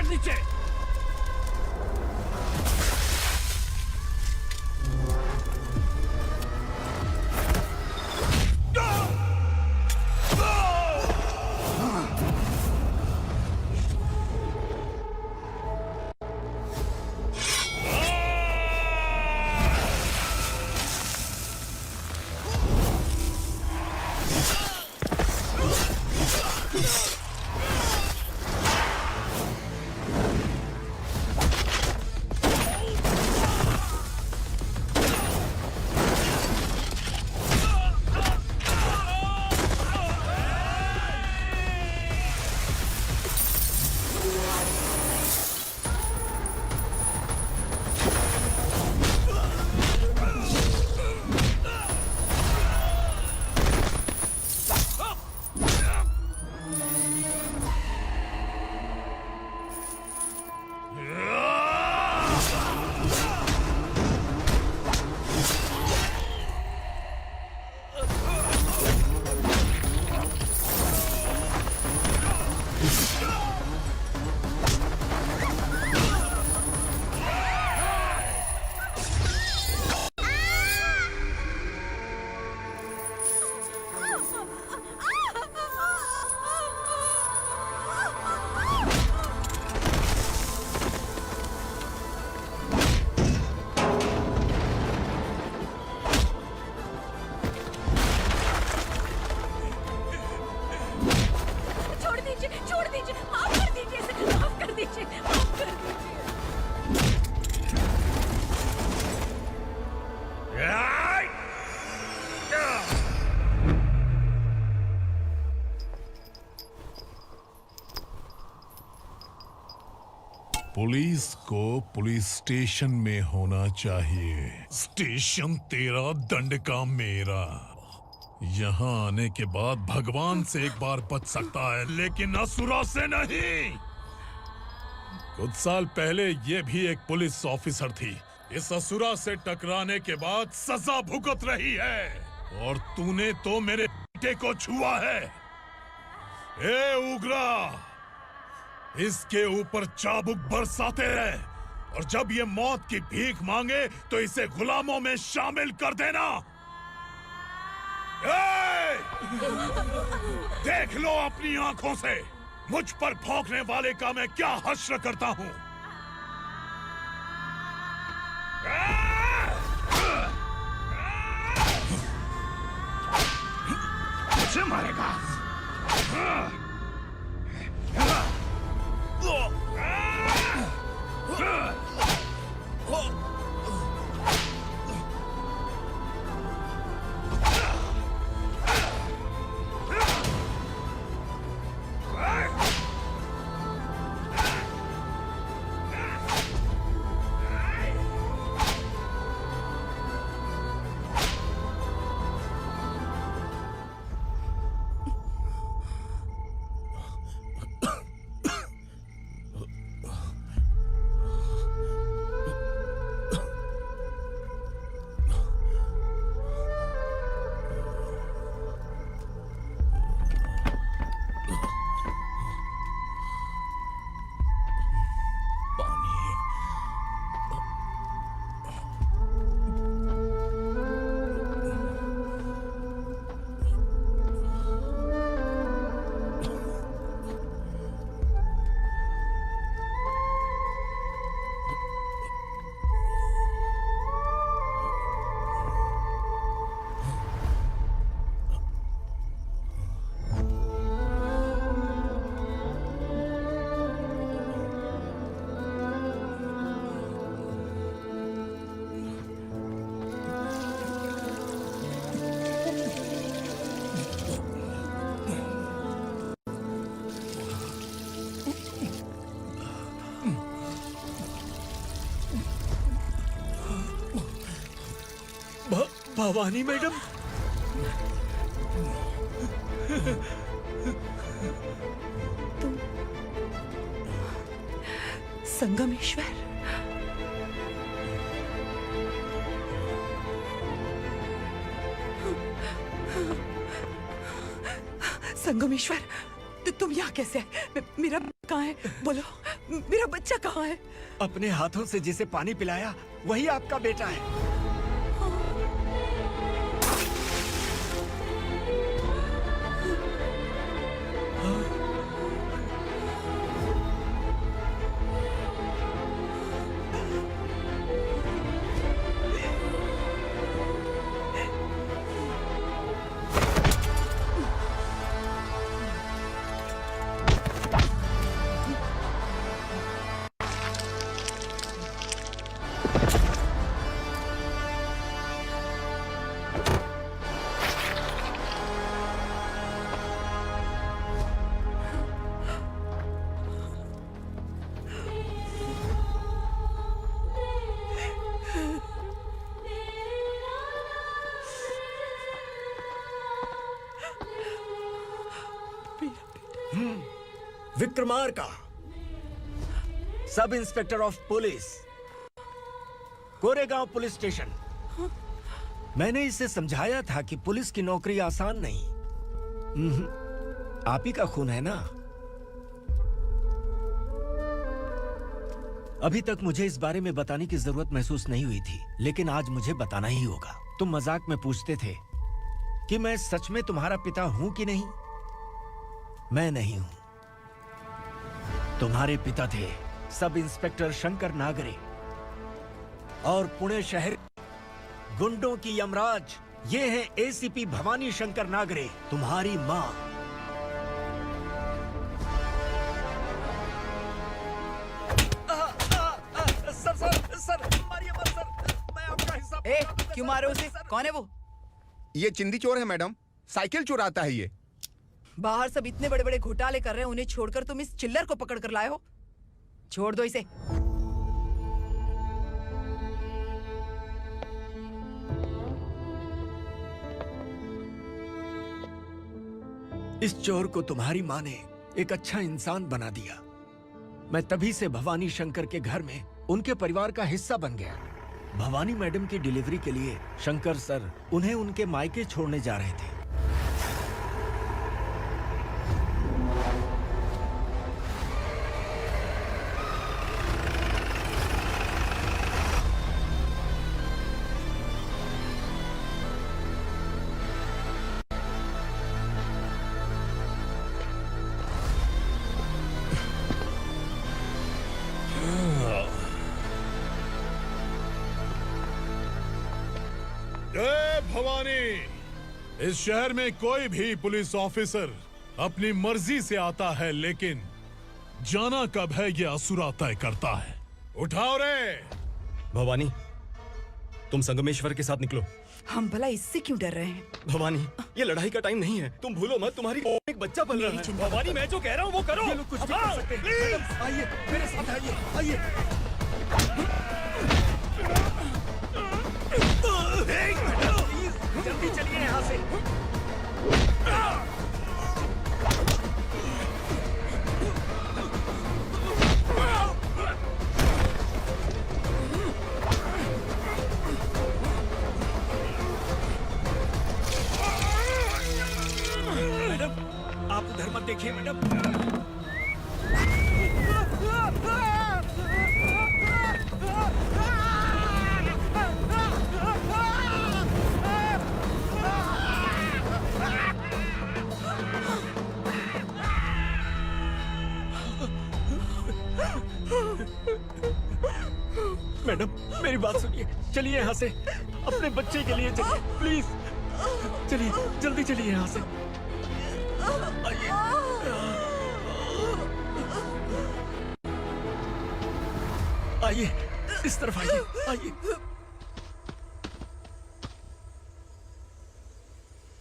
नीचे। पुलिस को पुलिस स्टेशन में होना चाहिए। स्टेशन तेरा, दंड का मेरा। यहाँ आने के बाद भगवान से एक बार बच सकता है, लेकिन असुरा से नहीं। कुछ साल पहले ये भी एक पुलिस ऑफिसर थी। इस असुरा से टकराने के बाद सजा भुगत रही है, और तूने तो मेरे बेटे को छुआ है। ए उग्रा, इसके ऊपर चाबुक बरसाते रहे, और जब ये मौत की भीख मांगे तो इसे गुलामों में शामिल कर देना। देख लो अपनी आंखों से मुझ पर भौंकने वाले का मैं क्या हश्र करता हूँ। मुझे मारेगा। भवानी मैडम, तुम संगमेश्वर? संगमेश्वर, तुम यहाँ कैसे आए? मेरा कहाँ है? बोलो, मेरा बच्चा कहाँ है? अपने हाथों से जिसे पानी पिलाया वही आपका बेटा है। Vikramarka, sub inspector of police, Koregaon police station. मैंने इसे समझाया था कि पुलिस की नौकरी आसान नहीं। आप ही का खून है ना। अभी तक मुझे इस बारे में बताने की जरूरत महसूस नहीं हुई थी, लेकिन आज मुझे बताना ही होगा। तुम मजाक में पूछते थे कि मैं सच में तुम्हारा पिता हूं कि नहीं। मैं नहीं हूं। तुम्हारे पिता थे सब इंस्पेक्टर शंकर नागरे, और पुणे शहर गुंडों की यमराज ये है एसीपी भवानी शंकर नागरे, तुम्हारी मां। सर, मारिए मत सर, मैं आपका हिस्सा। क्यों मारो उसे? कौन है वो? ये चिंदी चोर है मैडम, साइकिल चुराता है ये। बाहर सब इतने बड़े बड़े घोटाले कर रहे हैं, उन्हें छोड़कर तुम इस चिल्लर को पकड़ कर लाए हो। छोड़ दो इसे। इस चोर को तुम्हारी माँ ने एक अच्छा इंसान बना दिया। मैं तभी से भवानी शंकर के घर में उनके परिवार का हिस्सा बन गया। भवानी मैडम की डिलीवरी के लिए शंकर सर उन्हें उनके मायके छोड़ने जा रहे थे। जय भवानी। इस शहर में कोई भी पुलिस ऑफिसर अपनी मर्जी से आता है, लेकिन जाना कब है ये असुरा तय करता है। उठाओ रे। भवानी, तुम संगमेश्वर के साथ निकलो। हम भला इससे क्यों डर रहे हैं? भवानी, ये लड़ाई का टाइम नहीं है। तुम भूलो मत, तुम्हारी एक बच्चा पल रहा है। भवानी, मैं जो कह रहा हूँ वो करो। ये लोग कुछ भी कर सकते हैं। मैडम, आइए मेरे साथ आइए, आइए। जल्दी चलिए यहाँ से। मैडम, आप उधर मत देखिए मैडम। मैडम, मेरी बात सुनिए, चलिए यहाँ से। अपने बच्चे के लिए चलिए, प्लीज। चलिए, जल्दी चलिए यहाँ से। आइए, इस तरफ आइए, आइए।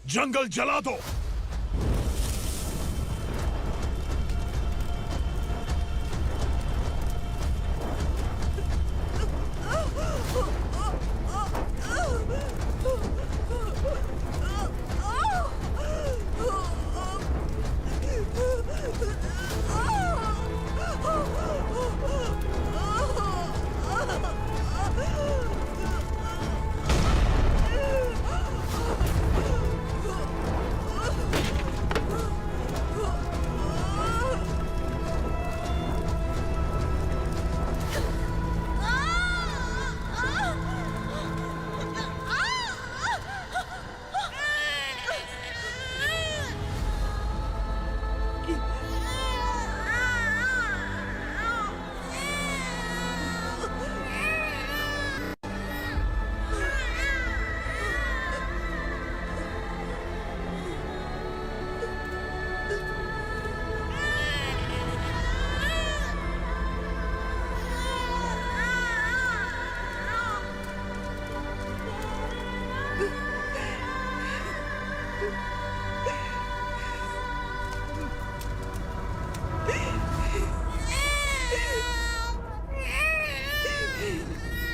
जंगल जला दो।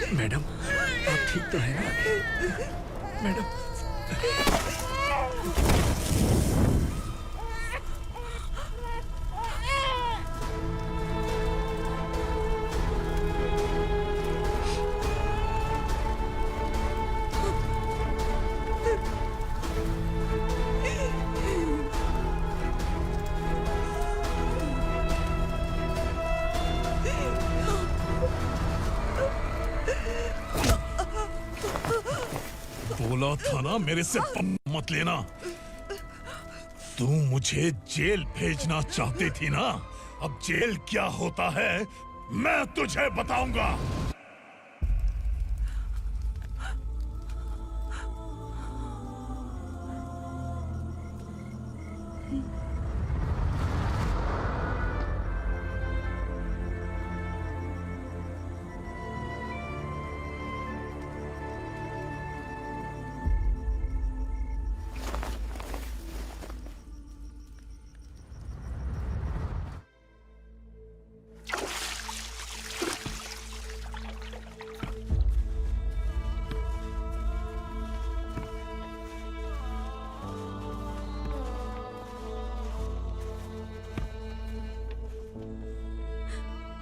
मैडम, आप ठीक तो हैं ना? मैडम, बोला था ना मेरे से मत लेना। तू मुझे जेल भेजना चाहती थी ना? अब जेल क्या होता है मैं तुझे बताऊंगा।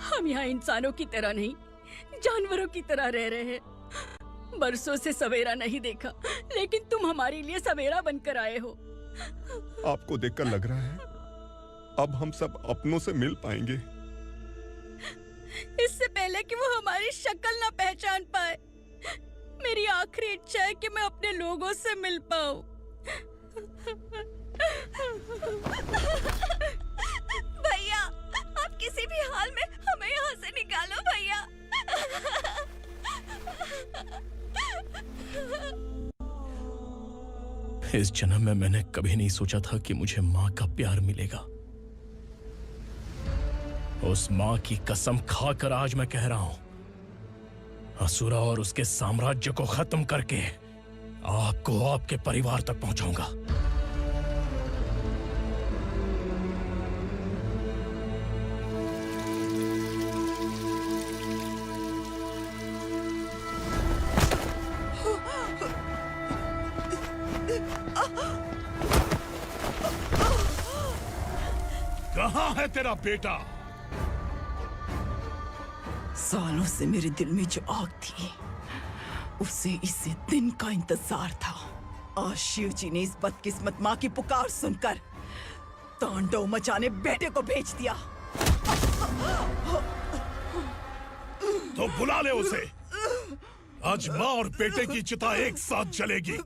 हम यहाँ इंसानों की तरह नहीं, जानवरों की तरह रह रहे हैं। बरसों से सवेरा नहीं देखा, लेकिन तुम हमारे लिए सवेरा बनकर आए हो। आपको देखकर लग रहा है अब हम सब अपनों से मिल पाएंगे। इससे पहले कि वो हमारी शक्ल ना पहचान पाए, मेरी आखिरी इच्छा है कि मैं अपने लोगों से मिल पाऊं। भैया, आप किसी भी हाल में हमें यहाँ से निकालो भैया। इस जन्म में मैंने कभी नहीं सोचा था कि मुझे मां का प्यार मिलेगा। उस मां की कसम खाकर आज मैं कह रहा हूं, असुरा और उसके साम्राज्य को खत्म करके आपको आपके परिवार तक पहुंचाऊंगा। कहाँ है तेरा बेटा? सालों से मेरे दिल में जो आग थी, उसे इसी दिन का इंतजार था। आज शिव जी ने इस बदकिस्मत माँ की पुकार सुनकर तांडव मचाने बेटे को भेज दिया। तो बुला ले उसे। आज माँ और बेटे की चिता एक साथ जलेगी।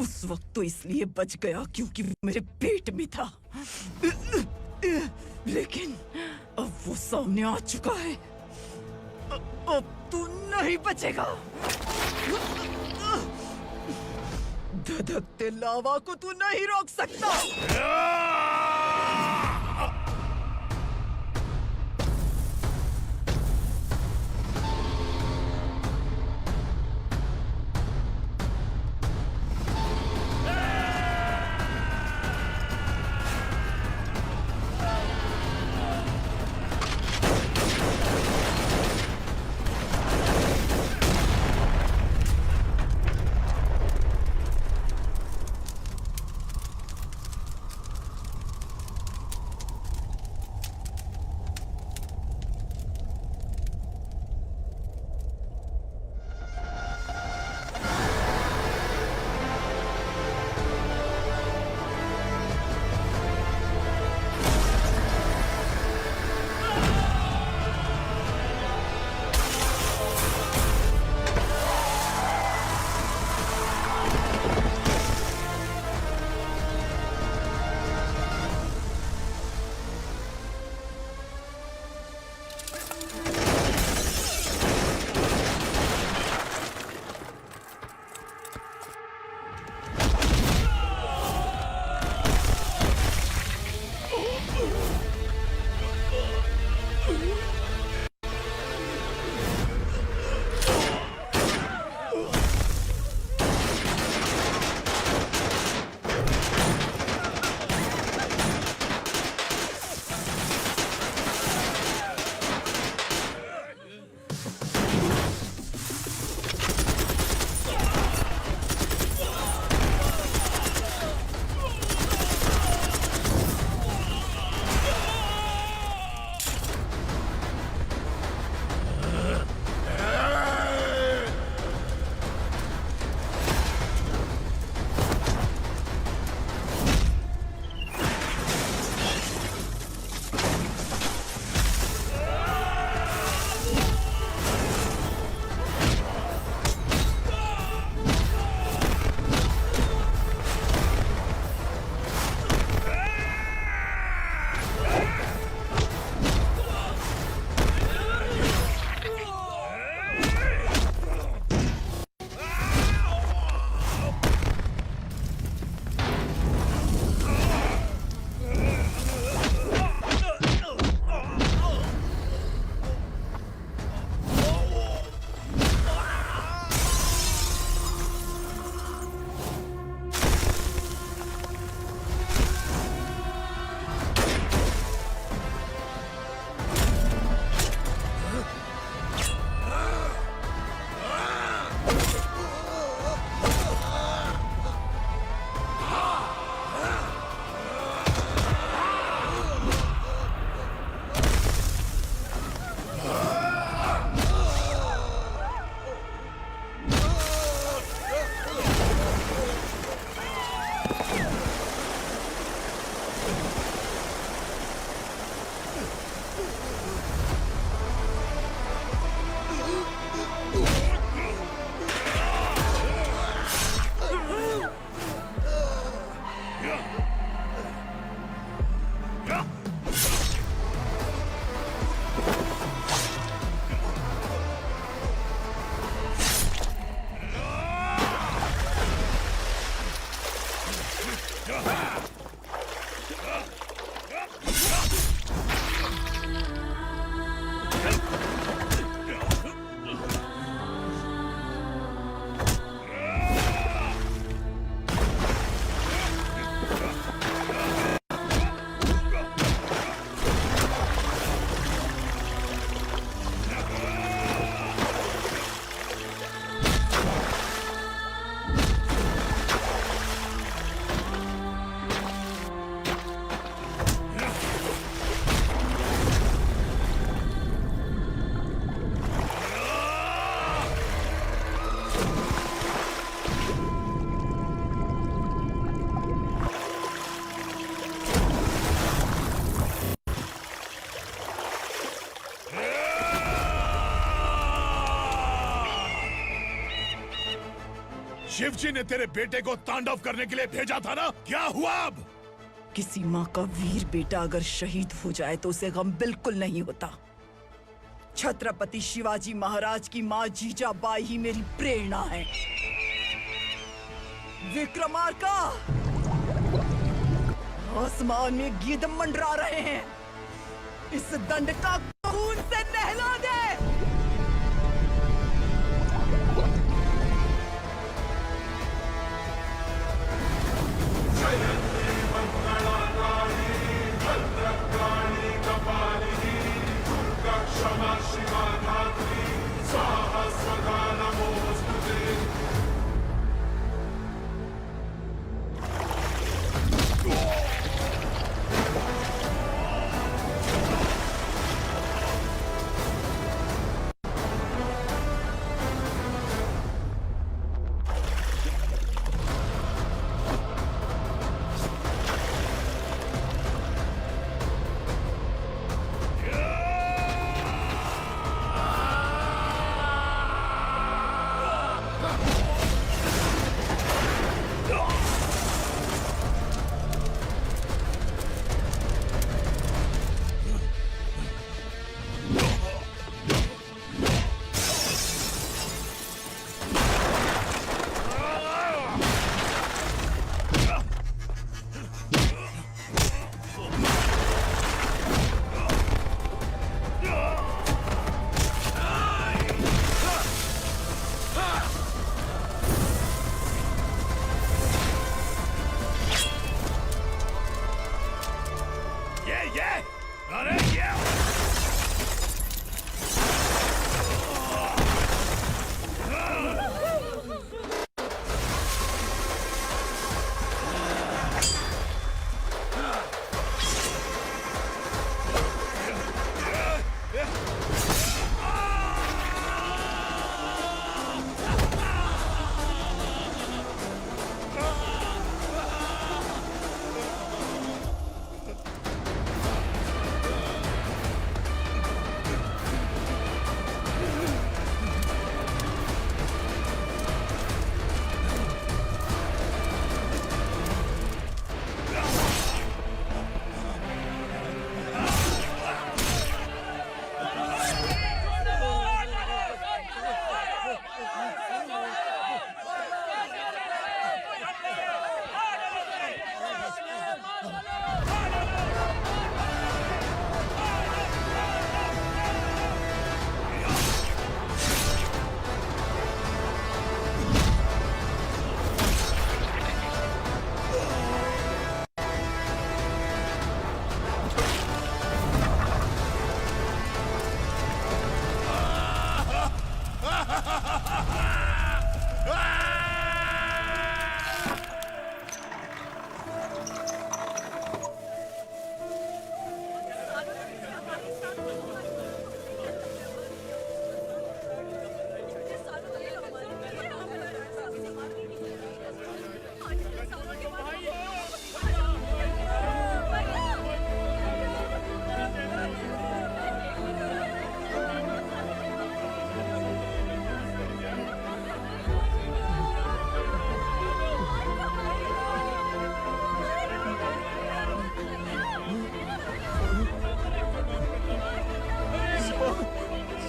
उस वक्त तो इसलिए बच गया क्योंकि वो मेरे पेट में था, लेकिन अब वो सामने आ चुका है। अब तू नहीं बचेगा। धधकते लावा को तू नहीं रोक सकता। शिवजी ने तेरे बेटे को तांडव करने के लिए भेजा था ना, क्या हुआ अब? किसी माँ का वीर बेटा अगर शहीद हो जाए तो उसे गम बिल्कुल नहीं होता। छत्रपति शिवाजी महाराज की माँ जीजाबाई ही मेरी प्रेरणा है। विक्रमार्का, आसमान में गिद्ध मंडरा रहे हैं, इस दंड का खून से नहला दे।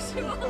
शिवा